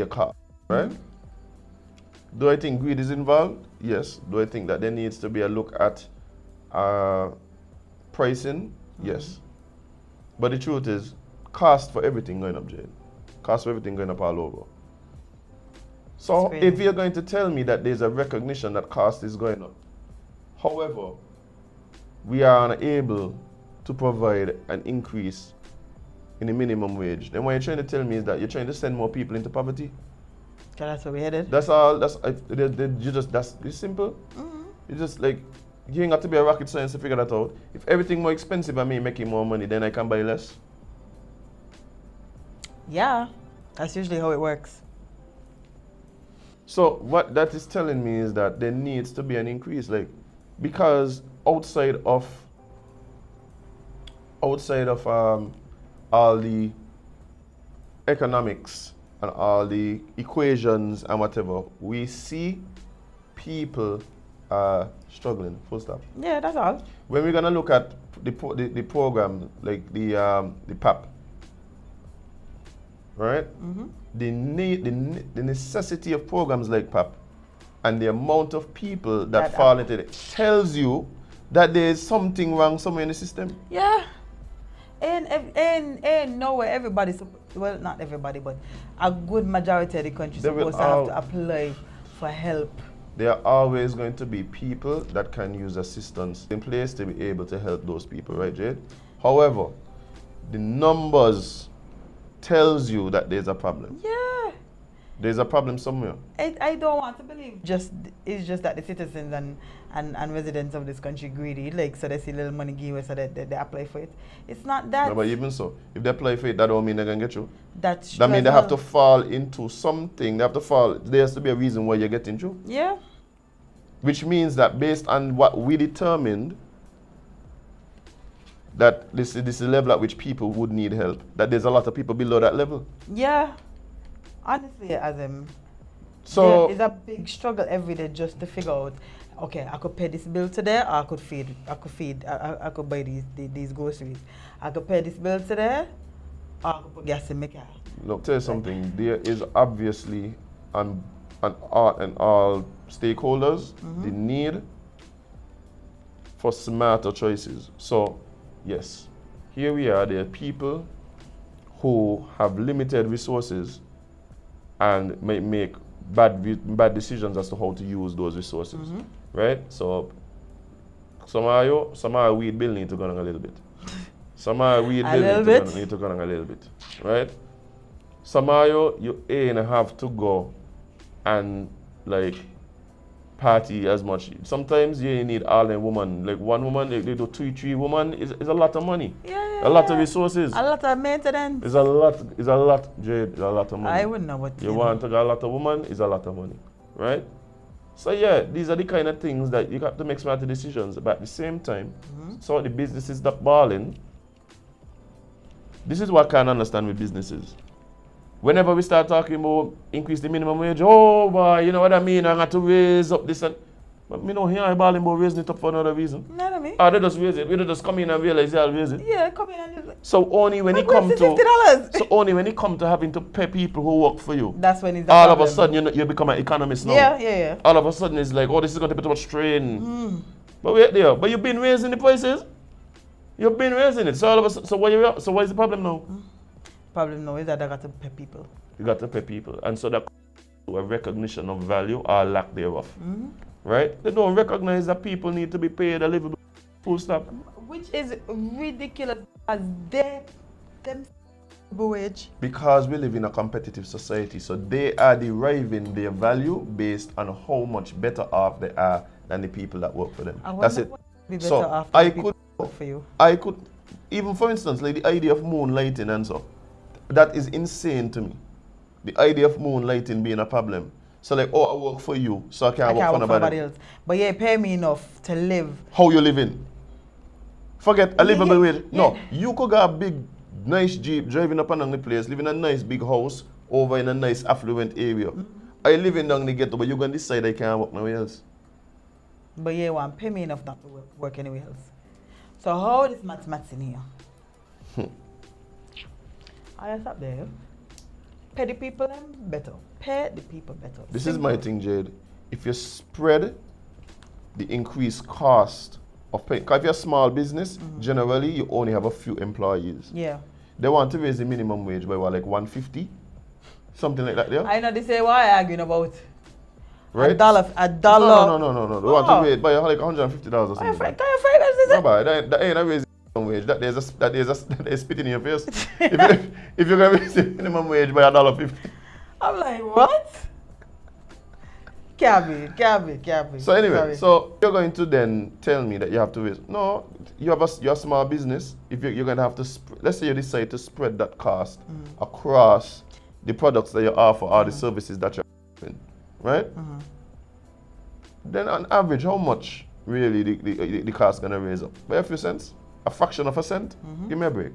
S7: cost, right? Mm-hmm. Do I think greed is involved? Yes. Do I think that there needs to be a look at pricing? Mm-hmm. Yes. But the truth is, cost for everything going up, Jade. Cost for everything going up all over. So if you're going to tell me that there's a recognition that cost is going up, however, we are unable to provide an increase in the minimum wage, then what you're trying to tell me is that you're trying to send more people into poverty?
S8: That's where we headed.
S7: That's all. That's it's simple. It's just like you ain't got to be a rocket science to figure that out. If everything more expensive and me making more money, then I can buy less.
S8: Yeah, that's usually how it works.
S7: So what that is telling me is that there needs to be an increase, like because outside of all the economics and all the equations and whatever, we see people struggling. Full stop.
S8: Yeah, that's all.
S7: When we're gonna look at the program, like the PAP, right? The necessity of programs like PAP and the amount of people that fall into it tells you that there's something wrong somewhere in the system.
S8: Yeah. And nowhere everybody's, well, not everybody, but a good majority of the country supposed to have to apply for help.
S7: There are always going to be people that can use assistance in place to be able to help those people, right, Jade? However, the numbers tells you that there's a problem.
S8: Yeah.
S7: There's a problem somewhere.
S8: I don't want to believe. It's just that the citizens and residents of this country greedy, like so they see little money given so that they apply for it. It's not that.
S7: No, but even so, if they apply for it, that don't mean they're gonna get you.
S8: That
S7: means they have to fall into something. They have to fall. There has to be a reason why you're getting through.
S8: Yeah.
S7: Which means that based on what we determined, that this is the level at which people would need help, that there's a lot of people below that level.
S8: Yeah. Honestly, Azem,
S7: so
S8: it's a big struggle every day just to figure out, okay, I could pay this bill today, or I could buy these groceries. I could pay this bill today, or I could put gas in my car.
S7: Look, tell you something, there is obviously on all stakeholders the need for smarter choices. So, yes, here we are, there are people who have limited resources and may make bad decisions as to how to use those resources, right? So somehow weed bill need to go on a little bit. Somehow weed bill need to go on a little bit, right? Somehow you ain't have to go and like party as much. Sometimes you need all the woman, like one woman, they do 3 woman is a lot of money.
S8: Yeah,
S7: a lot of resources.
S8: A lot of maintenance.
S7: It's a lot, Jade, it's a lot of money.
S8: I wouldn't know what
S7: you want to get a lot of woman, it's a lot of money, right? So yeah, these are the kind of things that you have to make smarter decisions, but at the same time, so the businesses that balling, this is what I can't understand with businesses. Whenever we start talking about increase the minimum wage, oh boy, you know what I mean, I got to raise up this and... But me know here I balling about raising it up for another reason.
S8: Not I mean.
S7: Or they just raise it, we don't just come in and realize they'll raise it.
S8: Yeah, come in and just...
S7: So only when it come to...
S8: $50.
S7: So only when it come to having to pay people who work for you.
S8: That's when it's
S7: all of a sudden you become an economist now.
S8: Yeah.
S7: All of a sudden it's like, oh, this is going to be too much strain. But wait there, but you've been raising the prices. You've been raising it. So all of a sudden, so what is the problem now?
S8: Problem now is that I got to pay people.
S7: You got to pay people. And so that a recognition of value or lack thereof. Right? They don't recognize that people need to be paid a livable full stop.
S8: Which is ridiculous as them wage.
S7: Because we live in a competitive society, so they are deriving their value based on how much better off they are than the people that work for them. That's it. So I could, even for instance, like the idea of moonlighting and so, that is insane to me. The idea of moonlighting being a problem. So like, oh, I work for you, so I can't work for nobody
S8: else. But yeah, pay me enough to live.
S7: How you living? Forget a livable wage. No, you could get a big, nice Jeep driving up along the place, living in a nice big house over in a nice affluent area. I live in down the ghetto, but you're going to decide I can't work nowhere else.
S8: But yeah, want pay me enough not to work anywhere else. So how is mathematics in here? I stop there. Pay the people better. Pay the people better.
S7: This is my thing, Jade. If you spread the increased cost of paying, because if you're a small business, generally you only have a few employees.
S8: Yeah.
S7: They want to raise the minimum wage by what, like 150? Something like that, yeah?
S8: I know they say what I arguing about.
S7: Right?
S8: $1.
S7: No. They want to raise by like $150 or something.
S8: Can you is
S7: No,
S8: it?
S7: but that ain't a raising minimum wage. That there's a spit in your face. if you're gonna raise the minimum wage by $1.50.
S8: I'm like, what? Can't be.
S7: So anyway,
S8: Sorry.
S7: so you're going to then tell me that you have to raise. No, you're a small business. If you're going to have to, let's say you decide to spread that cost across the products that you offer or the services that you're offering, right? Then on average, how much really the cost going to raise up? By a few cents? A fraction of a cent? Give me a break.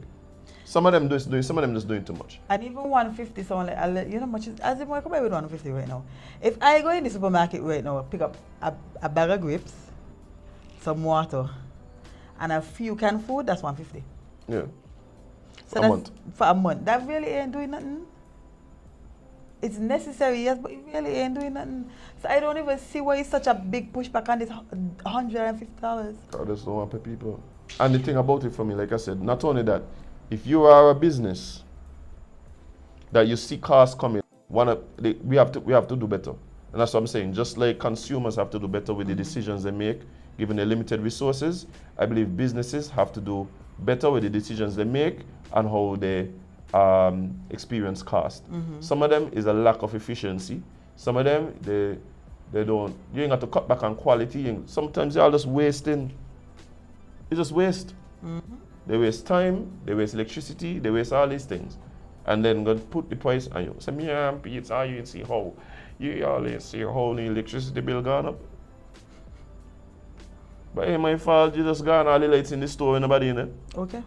S7: Some of them just doing too much.
S8: And even 150, someone like, you know how much is, as if I come away with 150 right now. If I go in the supermarket right now, pick up a bag of grapes, some water, and a few canned food, that's 150.
S7: Yeah.
S8: So
S7: A
S8: that's
S7: month.
S8: for a month. That really ain't doing nothing. It's necessary, yes, but it really ain't doing nothing. So I don't even see why it's such a big pushback on this $150.
S7: God, that's don't want to pay people. And the thing about it for me, like I said, not only that, if you are a business that you see costs coming, we have to do better. And that's what I'm saying. Just like consumers have to do better with the decisions they make, given the limited resources, I believe businesses have to do better with the decisions they make and how they experience cost. Some of them is a lack of efficiency. Some of them, they don't, you ain't got to cut back on quality. Sometimes you're just wasting. It's just waste. They waste time, they waste electricity, they waste all these things. And then go put the price on you. Say, yeah, it's all you see how. You always see how the electricity bill gone up. But ain't my fault, you just gone all the lights in the store and nobody in it.
S8: Okay.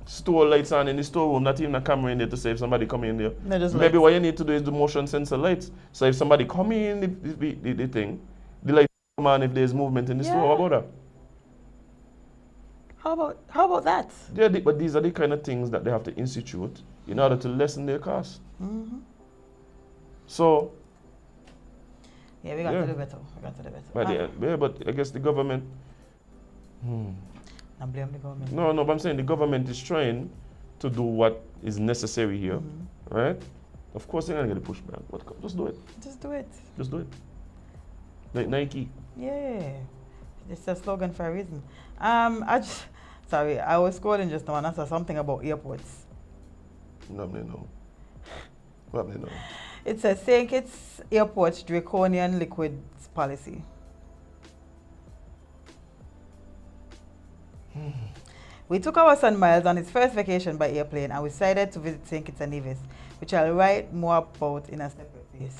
S7: Store lights on in the storeroom, not even a camera in there to say if somebody come in there.
S8: No, just
S7: Maybe
S8: lights.
S7: what you need to do is the motion sensor lights. So if somebody come in the thing, the light come on if there's movement in the store. How about that?
S8: How about that?
S7: Yeah, but these are the kind of things that they have to institute in order to lessen their cost. So,
S8: Yeah, we got to do better.
S7: but I guess the government.
S8: I blame the government.
S7: No, but I'm saying the government is trying to do what is necessary here, right? Of course, they're gonna get a pushback, but just do it.
S8: Just do it.
S7: Just do it. Like Nike.
S8: Yeah. It's a slogan for a reason. Sorry, I was scrolling just now and I saw something about airports.
S7: No.
S8: It says St. Kitts Airport's draconian liquids policy. We took our son Miles on his first vacation by airplane and we decided to visit St. Kitts and Nevis, which I'll write more about in a separate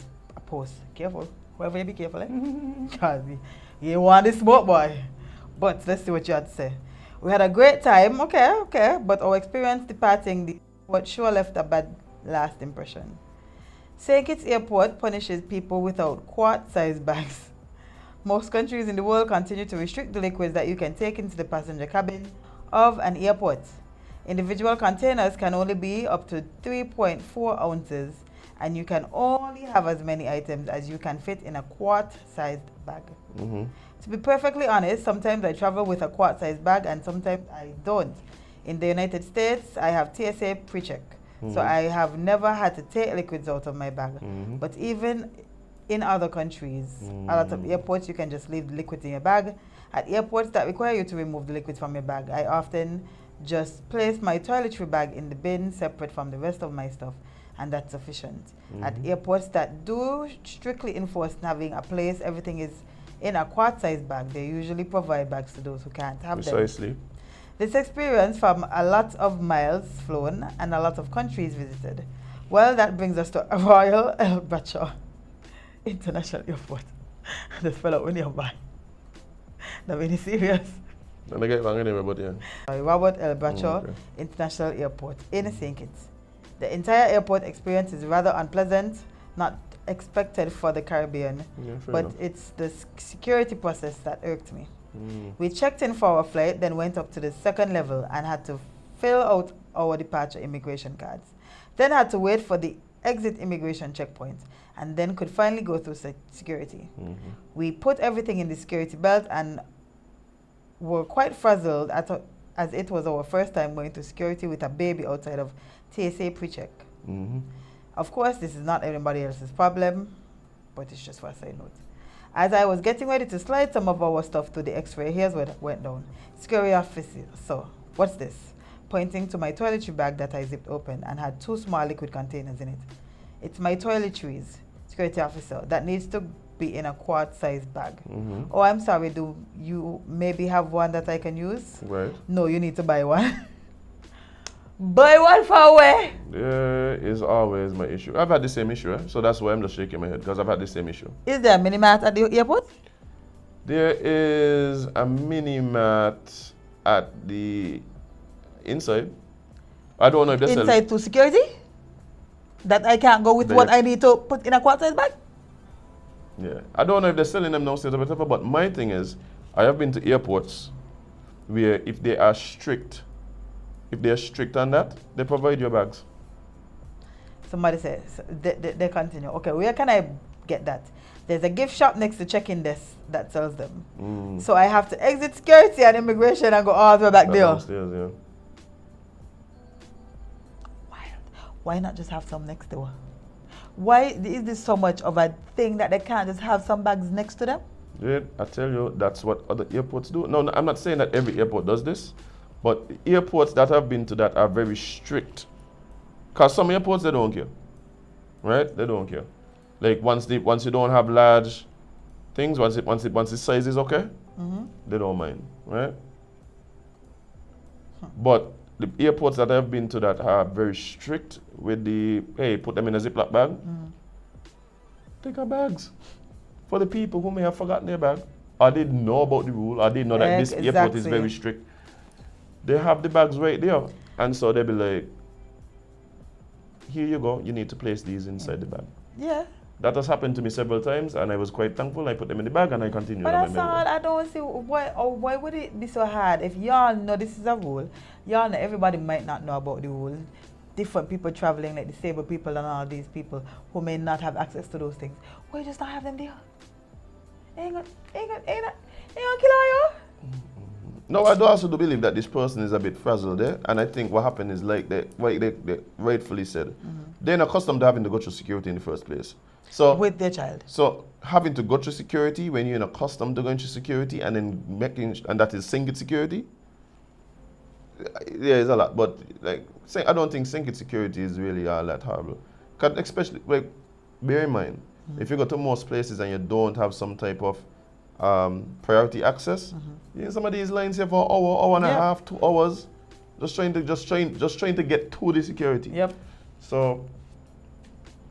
S8: post. Careful. Whoever you be careful, eh? Cause you want this smoke, boy. But let's see what you had to say. We had a great time, okay, but our experience departing the airport sure left a bad last impression. St. Kitts Airport punishes people without quart-sized bags. Most countries in the world continue to restrict the liquids that you can take into the passenger cabin of an airport. Individual containers can only be up to 3.4 ounces, and you can only have as many items as you can fit in a quart-sized bag. To be perfectly honest, sometimes I travel with a quart-sized bag and sometimes I don't. In the United States, I have TSA pre-check, so I have never had to take liquids out of my bag. But even in other countries, a lot of airports, you can just leave the liquids in your bag. At airports that require you to remove the liquids from your bag, I often just place my toiletry bag in the bin separate from the rest of my stuff, and that's sufficient. At airports that do strictly enforce having a place everything is in a quart-sized bag, they usually provide bags to those who can't have them.
S7: Precisely.
S8: This experience from a lot of miles flown and a lot of countries visited. Well, that brings us to Royal Albert International Airport. The spell out when you're by. That really serious.
S7: And I get wrong anyway, but yeah.
S8: Robert L. Bradshaw
S7: okay.
S8: International Airport in St. Kitts. The entire airport experience is rather unpleasant, not expected for the Caribbean, but
S7: enough.
S8: it's the security process that irked me. We checked in for our flight, then went up to the second level and had to fill out our departure immigration cards. Then had to wait for the exit immigration checkpoint, and then could finally go through security. We put everything in the security belt and were quite frazzled as it was our first time going to security with a baby outside of TSA pre-check. Of course, this is not everybody else's problem, but it's just for a side note. As I was getting ready to slide some of our stuff to the X-ray, here's what went down. Scary officer. So, what's this? Pointing to my toiletry bag that I zipped open and had 2 small liquid containers in it. It's my toiletries, security officer, that needs to be in a quart-sized bag. Oh, I'm sorry, do you maybe have one that I can use?
S7: Right.
S8: No, you need to buy one. Buy one for where?
S7: There is always my issue. I've had the same issue, so that's why I'm just shaking my head, because I've had the same issue.
S8: Is there a mini-mart at the airport?
S7: There is a mini-mart at the inside. I don't know if they're
S8: Inside to security? That I can't go with what I need to put in a quart-sized bag?
S7: Yeah, I don't know if they're selling them downstairs or whatever, but my thing is, I have been to airports where if they are strict on that, they provide your bags.
S8: Somebody says, they continue. Okay, where can I get that? There's a gift shop next to check-in desk that sells them. So I have to exit security and immigration and go all the way back there.
S7: Downstairs, yeah.
S8: Why not just have some next door? Why is this so much of a thing that they can't just have some bags next to them?
S7: Yeah, I tell you, that's what other airports do. No, I'm not saying that every airport does this, but the airports that I've been to that are very strict. Because some airports, they don't care. Right? They don't care. Like once you don't have large things, once the size is okay, they don't mind. Right? But the airports that I've been to that are very strict with the, hey, put them in a Ziploc bag. Take our bags. For the people who may have forgotten their bag, or didn't know about the rule, or didn't know that this airport is very strict. They have the bags right there. And so they'll be like, here you go, you need to place these inside the bag.
S8: Yeah.
S7: That has happened to me several times, and I was quite thankful. I put them in the bag and I continued.
S8: But that's hard. I don't see why would it be so hard if y'all know this is a rule. Y'all know everybody might not know about the rule. Different people traveling, like disabled people and all these people who may not have access to those things. Why just not have them there? Ain't gonna kill all you.
S7: No, I do also do believe that this person is a bit frazzled there, and I think what happened is like they rightfully said, they're not accustomed to having to go through security in the first place. So
S8: with their child.
S7: So having to go through security when you're not accustomed to going through security and then and that is single security. Yeah, it's a lot, but like I don't think single security is really all that horrible. 'Cause especially like bear in mind, if you go to most places and you don't have some type of priority access, you know, some of these lines here for an hour and a half, 2 hours, just trying to get to the security.
S8: Yep.
S7: So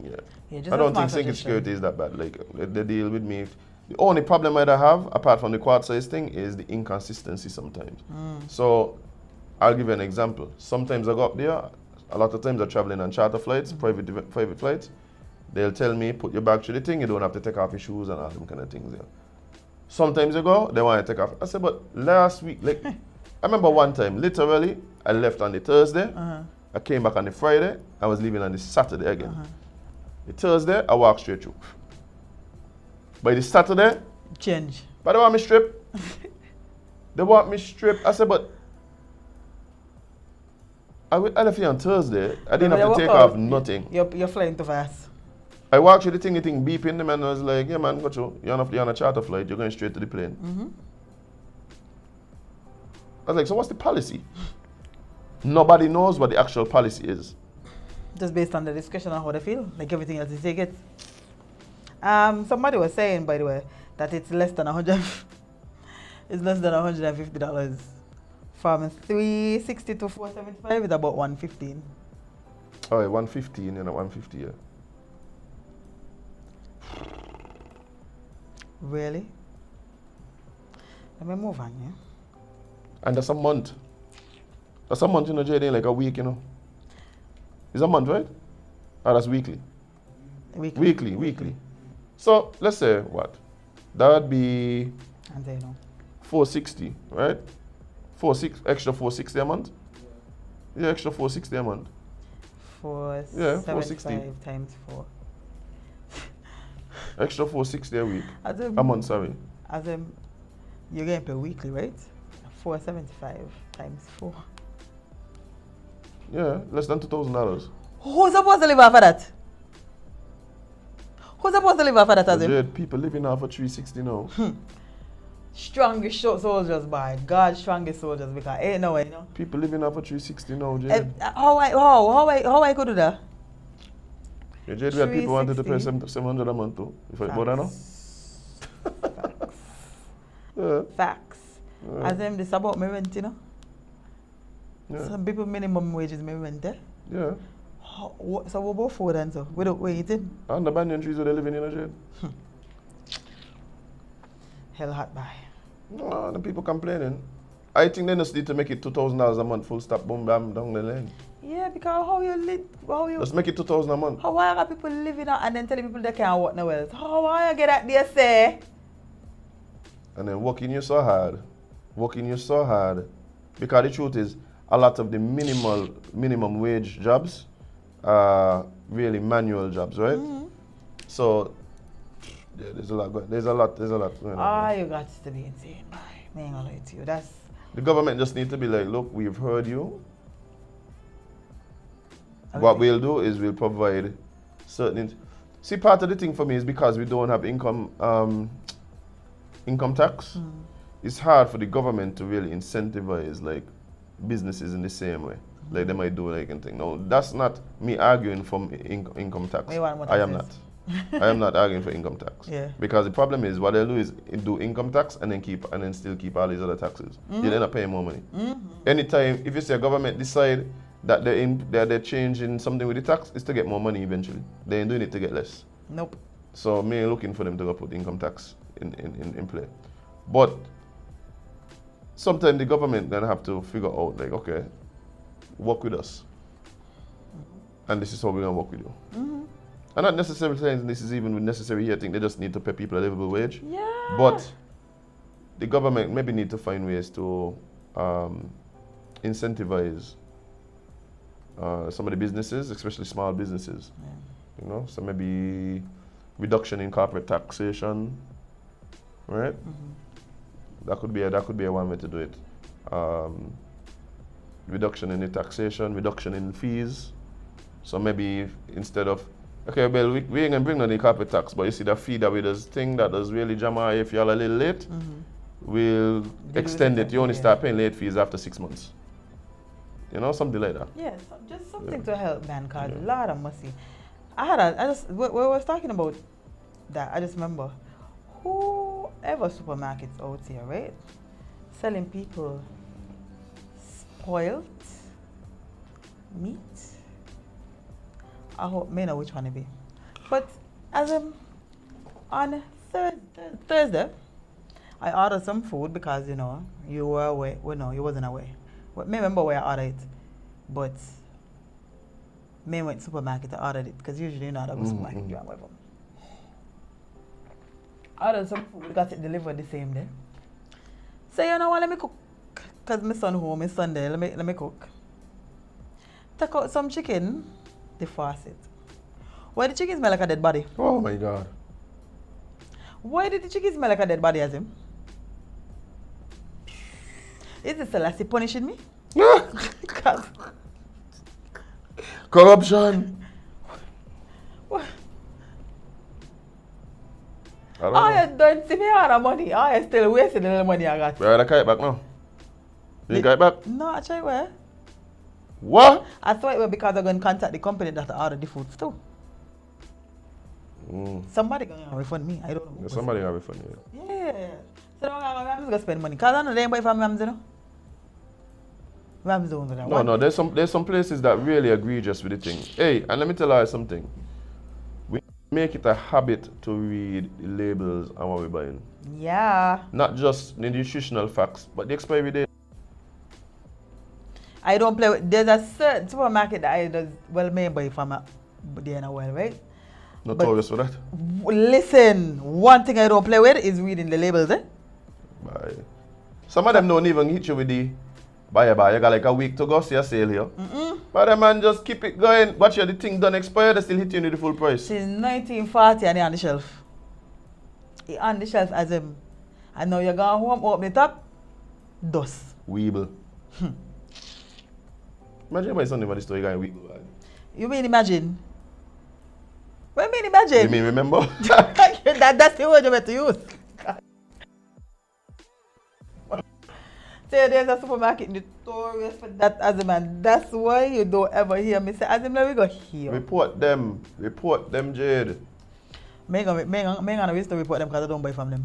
S7: yeah, I don't think single security is that bad. Like they deal with me. The only problem I have, apart from the quad size thing, is the inconsistency sometimes. So I'll give you an example. Sometimes I go up there. A lot of times I'm traveling on charter flights, private flights. They'll tell me, put your bag through the thing. You don't have to take off your shoes and all them kind of things. Yeah. Sometimes you go, they want to take off. I said, but last week, like, I remember one time, literally, I left on the Thursday. I came back on the Friday. I was leaving on the Saturday again. The Thursday, I walked straight through. By the Saturday,
S8: change.
S7: But they want me strip. They want me strip. I said, but I left here on Thursday. I didn't have to take off nothing.
S8: You're flying too fast.
S7: I walked through the thing beeping. The man was like, yeah man, go through. You're on a charter flight. You're going straight to the plane. I was like, so what's the policy? Nobody knows what the actual policy is.
S8: Just based on the discussion on how they feel, like everything else is take it. Somebody was saying, by the way, that it's less than $150. From $360 to $475 is about $115.
S7: Oh, yeah, $115, you know, $150, yeah.
S8: Really? Let me move on, yeah?
S7: And that's a month. That's a month, you know, Jade, ain't like a week, you know. It's a month, right? Oh, that's weekly. Weekly. So, let's say what? That would be $460, right? Extra $460 a month? Yeah, extra $460 a month. Yeah, $460
S8: times 4.
S7: Extra $460 a week. A month, sorry.
S8: Azem, you're getting paid weekly, right? $475 times 4.
S7: Yeah, less than $2,000.
S8: Who's supposed to live off of that? Who's supposed to live off of that, Azem?
S7: Jade, people living off of 360 now.
S8: Strongest soldiers, by God, strongest soldiers, because ain't no way, you know.
S7: People living off of 360 now, Jade.
S8: How I could do that?
S7: Yeah, Jade, we had people wanted to pay
S8: 360.
S7: 700 a month too. If I bought that now.
S8: Facts.
S7: Yeah.
S8: Facts. As them, this about my rent, you know.
S7: Yeah.
S8: Some people minimum wage is my rent, eh?
S7: Yeah.
S8: So what about food and so? Without waiting?
S7: And the banyan trees where they living in, Jade.
S8: Hell hot by.
S7: No, the people complaining. I think they just need to make it $2,000 a month, full stop, boom, bam, down the lane.
S8: Yeah, because how you live,
S7: Just make it $2,000 a month.
S8: how are people living out and then telling people they can't work no else? How are you get at there, say?
S7: And then working you so hard. Because the truth is, a lot of the minimum wage jobs are really manual jobs, right? So, yeah, there's a lot going on.
S8: You got to be insane. I ain't gonna lie to you. That's
S7: The government just need to be like, look, we've heard you. What we'll do is we'll provide certain. See, part of the thing for me is because we don't have income tax. It's hard for the government to really incentivize like businesses in the same way, like they might do like anything. No, that's not me arguing for income tax. I am not. I am not arguing for income tax.
S8: Yeah.
S7: Because the problem is what they'll do is do income tax and then still keep all these other taxes. You'll end up paying more money. Anytime if you see a government decide that they're changing something with the tax, it's to get more money eventually. They ain't doing it to get less.
S8: nope.
S7: So me looking for them to go put income tax in play. But sometimes the government then have to figure out like, okay, work with us. And this is how we're gonna work with you. I'm not necessarily saying this is even necessary here. I think they just need to pay people a livable wage.
S8: Yeah.
S7: But the government maybe need to find ways to incentivize some of the businesses, especially small businesses. You know, so maybe reduction in corporate taxation, right? That could be a one way to do it. Reduction in the taxation, reduction in fees. So maybe instead of okay, well, we ain't gonna bring on the corporate tax, but you see the fee that we does thing that does really jam out if you're a little late, we'll extend it. You only start paying late fees after 6 months. You know, something like that.
S8: Yeah, just something to help, man, cause a lot of mercy. We was talking about that. I just remember whoever supermarkets out here, right, selling people spoiled meat. I hope may know which one it be. But as on Thursday, I ordered some food because you know you were away. Well, no, you wasn't away. But me remember where I ordered it, but me went to supermarket to order it because usually you know I don't go supermarket. You away from. I ordered some food, got it delivered the same day. So you know what? Let me cook because my son home is Sunday. Let me cook. Take out some chicken. The faucet. Why the chicken smell like a dead body?
S7: Oh my God.
S8: Why did the chicken smell like a dead body, Azem? Is the Selassie punishing me?
S7: Corruption.
S8: What?
S7: I don't know.
S8: I don't see me out of money. I still wasting the little money I got.
S7: Where the kite back now? You kite back?
S8: No, I try where.
S7: What?
S8: I thought it was because I'm going to contact the company that I ordered the food too. Somebody going to refund me. I don't know.
S7: Yeah, somebody got refund you.
S8: Yeah. So I'm just going to spend money. Because I know they ain't buy from Rams, you know. Rams don't do that.
S7: No, there's some places that really egregious with the thing. Hey, and let me tell you something. We make it a habit to read the labels and what we're buying.
S8: Yeah.
S7: Not just the nutritional facts, but the expiry date.
S8: I don't play with. There's a certain supermarket that I does well may buy from there in a while, right?
S7: Notorious for that.
S8: Listen, one thing I don't play with is reading the labels, eh?
S7: Bye. Some of them don't even hit you with the buy. You got like a week to go, see a sale here. But the man just keep it going. Watch the thing done expire, they still hit you with the full price.
S8: Since 1940 and he on the shelf. He on the shelf as him. And now you go home, open it up, dust.
S7: Weeble. Imagine my son never the store, you got a Weeble bag.
S8: You mean imagine? What do you mean imagine?
S7: You mean remember?
S8: That's the word you meant to use. So there's a supermarket notorious for that, Azem, and that's why you don't ever hear me say, Azem, let me go here.
S7: Report them, Jade.
S8: Me gonna wish to report them because I don't buy from them.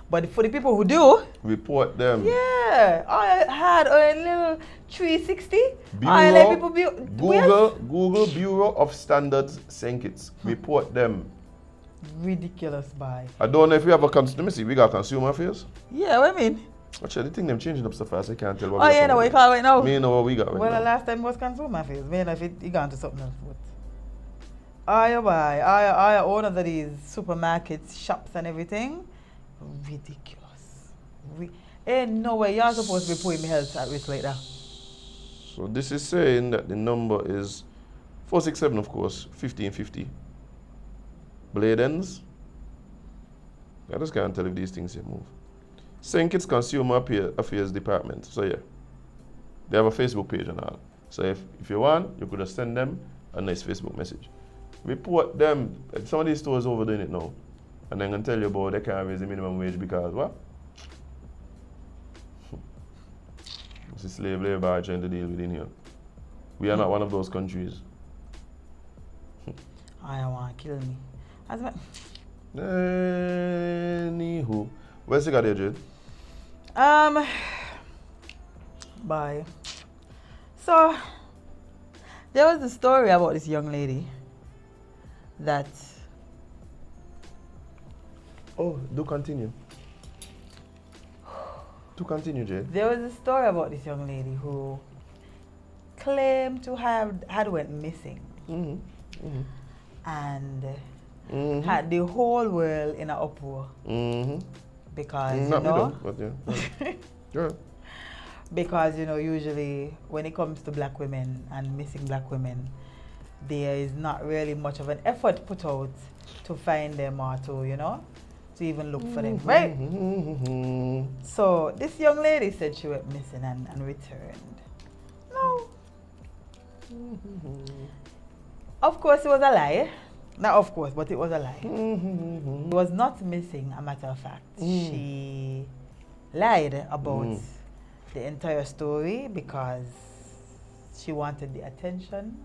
S8: But for the people who do,
S7: Report them.
S8: yeah, I had a little 360. I let people be
S7: Google Bureau of Standards Sankits. Report them.
S8: Ridiculous buy.
S7: I don't know if we have a let me see, we got consumer affairs.
S8: Yeah, what I mean?
S7: Actually, I think them changing up so fast I can't tell what
S8: Oh yeah, no, what you call it right now?
S7: Me know what we got right
S8: Well,
S7: now.
S8: the last time was consumer affairs. Man, if it gone to something else. But I buy. I own of these supermarkets, shops, and everything. Ridiculous. Ain't no way you're supposed to be putting me health at risk like that.
S7: So this is saying that the number is 467, of course, 1550. Blade ends. I just can't tell if these things here move. Sankits Consumer Affairs Department. So yeah, they have a Facebook page and all. So if you want, you could just send them a nice Facebook message. Report them. Some of these stores overdoing it now. And then I'm gonna tell you about they can't raise the minimum wage because what? It's a slave labor trying to deal with in here. We are not one of those countries.
S8: I don't want to kill me.
S7: Anywho. Where's the guy there, Jade?
S8: Bye. So, there was a story about this young lady that.
S7: Oh, do continue. Do continue, Jade.
S8: There was a story about this young lady who claimed to had went missing and had the whole world in an uproar because
S7: Not
S8: you know.
S7: me though, but yeah. Yeah.
S8: Because you know, usually when it comes to black women and missing black women, there is not really much of an effort put out to find them or to, you know, to even look for them, right? So this young lady said she went missing and returned. No. Of course it was a lie. Not of course, but it was a lie. She was not missing, a matter of fact. She lied about the entire story because she wanted the attention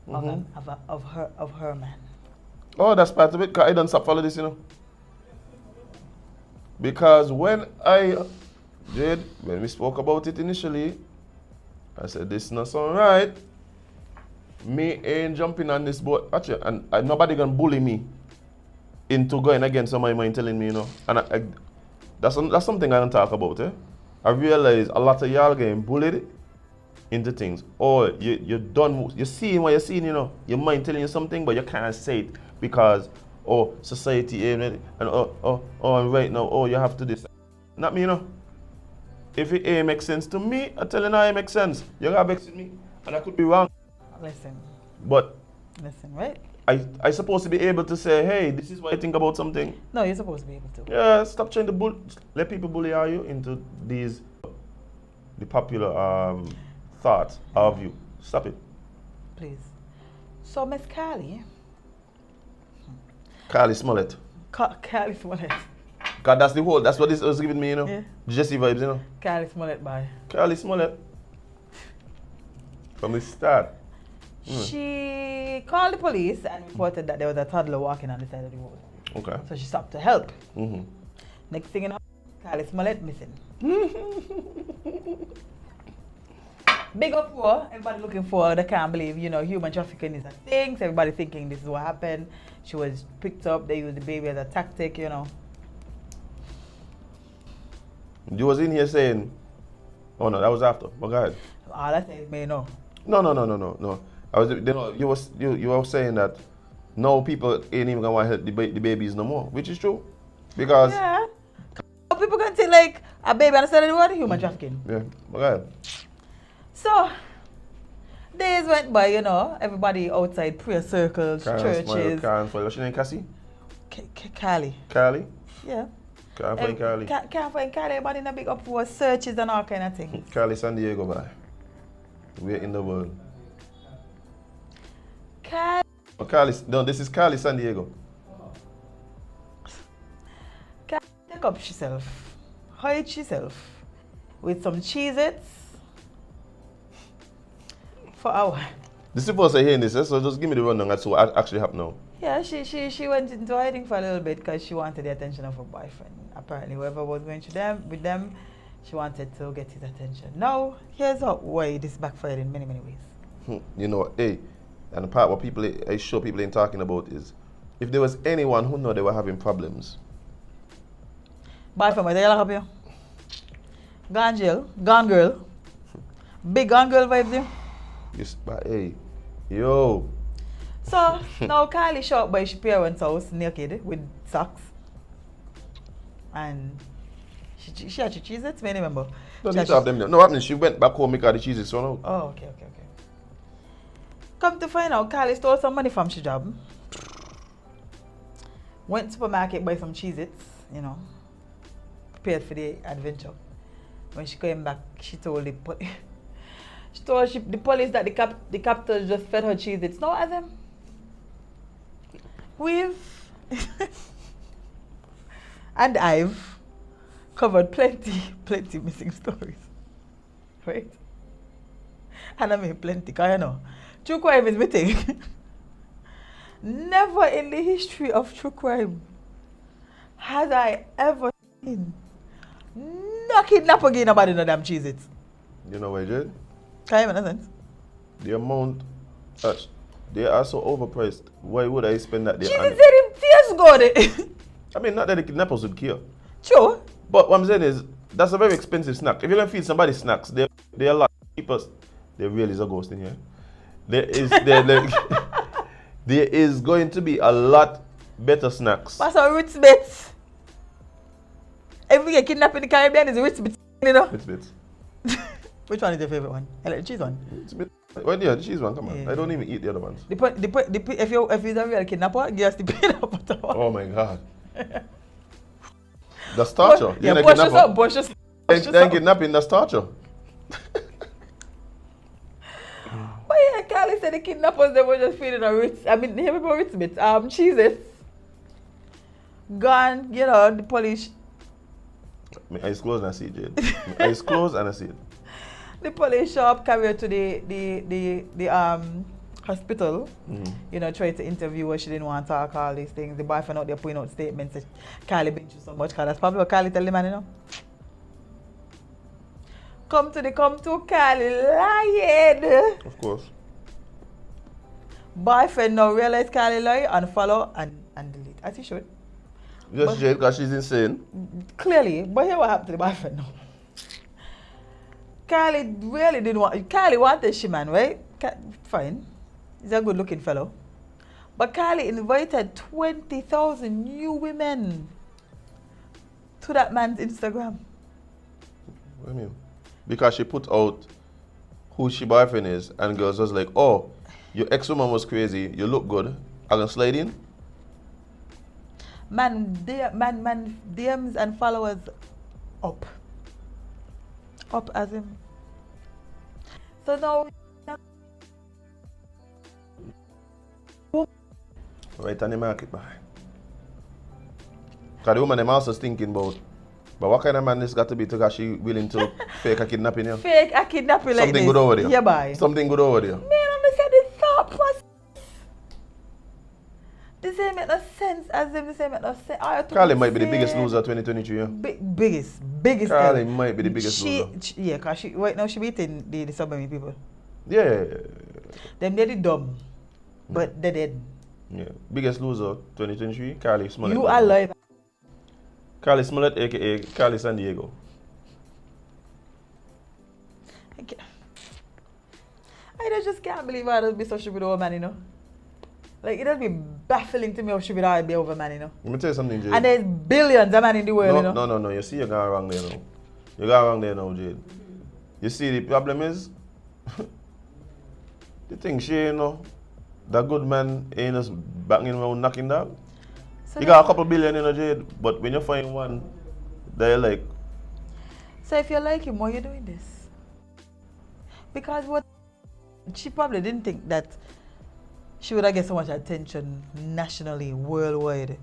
S8: of her man.
S7: Oh, that's part of it. 'Cause I don't stop follow this, you know. Because when Jade, when we spoke about it initially, I said this not sound right. Me ain't jumping on this boat. Actually, and nobody gonna bully me into going against somebody mind telling me, you know. And that's something I don't talk about, eh? I realize a lot of y'all getting bullied into things. Or you're done, you're seeing what you're seeing, you know. Your mind telling you something, but you can't say it because, society, and and right now, you have to this. Not me, you know. If it ain't make sense to me, I tell you now it makes sense. You gotta vex with me, and I could be wrong.
S8: Listen.
S7: But
S8: Listen, right?
S7: I supposed to be able to say, hey, this is what I think about something.
S8: No, you're supposed to be able to.
S7: Yeah, stop trying to let people bully you into the popular thought of you. Stop it.
S8: Please. So Miss Callie.
S7: Carly Smollett.
S8: Callie Smollett.
S7: God, that's what this was giving me, you know.
S8: Yeah.
S7: Jesse vibes, you know.
S8: Callie Smollett, bye.
S7: Carly Smollett. From the start.
S8: She called the police and reported that there was a toddler walking on the side of the road.
S7: Okay.
S8: So she stopped to help. Next thing you know, Callie Smollett missing. Big uproar. Everybody looking for her. They can't believe, you know, human trafficking is a thing. So everybody thinking this is what happened. She was picked up. They used the baby as a tactic, you know.
S7: You was in here saying, oh no, that was after. But go ahead.
S8: All I say is, may know.
S7: No. You were saying that no people ain't even gonna want to help the babies no more, which is true, because
S8: Yeah. People can think like a baby on the side of the road, human trafficking.
S7: yeah. But go ahead.
S8: So days went by, you know, everybody outside prayer circles, churches.
S7: What's your name, Cassie?
S8: Callie.
S7: Carly?
S8: Yeah.
S7: Can't find Carly.
S8: Can't find Callie. Everybody in a big uproar, searches and all kind of things.
S7: Carly San Diego, bye. We're in the world.
S8: Cali.
S7: Oh, Cali, no, this is Cali, San Diego.
S8: Cali take up herself. Hide herself. With some Cheez-Its. For hour.
S7: This is first I hearing this, so just give me the rundown. That's what actually happened now.
S8: Yeah, she went into hiding for a little bit because she wanted the attention of her boyfriend. Apparently, whoever was going to them with them, she wanted to get his attention. Now, here's why this backfired in many, many ways.
S7: You know, hey, and the part what people, I sure people ain't talking about is, if there was anyone who know they were having problems.
S8: Boyfriend, what the hell happened? Gone jail, gone girl. Big gone girl vibes there.
S7: Yes, but hey, yo.
S8: So, now Kylie showed up by her parents' house naked with socks. And she had Cheez-Its, I remember.
S7: Don't need to have them there. No, what happened? She went back home, make her the cheeses thrown out.
S8: Oh, okay. Come to find out, Kylie stole some money from she job. Went to supermarket, buy some Cheez-Its, you know. Prepared for the adventure. When she came back, she told the the police that the captors just fed her Cheez-Its. No, Azem. We've and I've covered plenty missing stories. Right? And I mean plenty, because you know, true crime is my thing. Never in the history of true crime had I ever seen no kidnapper getting nobody no damn Cheez-Its.
S7: You know why, Jade?
S8: Can you understand?
S7: The amount, they are so overpriced. Why would I spend that there?
S8: Cheez-Its said him tears God.
S7: I mean, not that the kidnappers would care.
S8: True.
S7: But what I'm saying is, that's a very expensive snack. If you're going to feed somebody snacks, they're a lot cheaper. There really is a ghost in here. There is going to be a lot better snacks.
S8: What's a Ritz Bits? If we get kidnapped in the Caribbean, it's Ritz Bits, you know?
S7: Ritz Bits.
S8: Which one is your favorite one? I like the cheese one.
S7: Ritz Bits. Well, yeah, the cheese one, come on.
S8: Yeah.
S7: I don't even eat the other ones.
S8: If you're a real kidnapper, give us the peanut butter one.
S7: Oh my God. That's torture.
S8: Yeah,
S7: You're
S8: push
S7: a
S8: us up, push us
S7: Then
S8: up.
S7: kidnapping, that's torture.
S8: But yeah, Carly said the kidnappers, they were just feeding her Ritz. I mean, hear me about Ritz Bits. Cheez-Its. Gone, you know, the police.
S7: My eyes closed and I see it, Jade. My eyes closed and I see it.
S8: The police show up, carry her to the hospital.
S7: Mm-hmm.
S8: You know, tried to interview her. She didn't want to talk all these things. The boyfriend out there putting out statements that Kylie been through so much. Cause that's probably what Kylie tell the man, you know. Come to Kylie lying.
S7: Of course.
S8: Boyfriend now realize Kylie lie, unfollow and delete. As he should.
S7: Just Jade, because she's insane.
S8: Clearly, but here what happened to the boyfriend now. Kylie really didn't want. Kylie wanted she man, right? Fine. He's a good looking fellow. But Kylie invited 20,000 new women to that man's Instagram.
S7: What do you mean? Because she put out who she boyfriend is, and girls was like, oh, your ex-woman was crazy, you look good, I can slide in?
S8: Man, DMs and followers up. Up as him. So now,
S7: right on the market, boy. Because the woman them also thinking about, but what kind of man this got to be to because she willing to fake a kidnapping here?
S8: fake a kidnapping like
S7: Something
S8: this.
S7: good over there.
S8: Yeah, bye.
S7: Something good over there.
S8: Man, understand the thought process. This ain't make no sense as if this ain't make no sense.
S7: Carly might be the biggest loser of 2022, yeah?
S8: Biggest.
S7: Carly
S8: ever.
S7: might be the biggest loser.
S8: Yeah, because she, right now she beating the suburban people.
S7: Yeah.
S8: Them they're the dumb, but they're dead.
S7: Yeah. Biggest loser 2023, Carly Smollett.
S8: You are alive.
S7: Carly Smollett, aka Carly San Diego.
S8: I just can't believe I would be so stupid over man, you know. Like, it does be baffling to me how stupid I be over man, you know.
S7: Let me tell you something, Jade.
S8: And there's billions of men in the world, you know.
S7: No. You see, you're going wrong there now. You're going wrong there now, Jade. You see, the problem is, the thing she, you know, that good man ain't just banging around knocking dog.
S8: So
S7: You got a couple billion, you know, Jade, but when you find one, they're like,
S8: So if you like him, why are you doing this? Because what she probably didn't think that she would have get so much attention nationally, worldwide.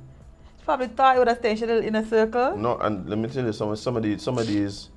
S8: She probably thought it would have stayed in a circle.
S7: No, and let me tell you, some of these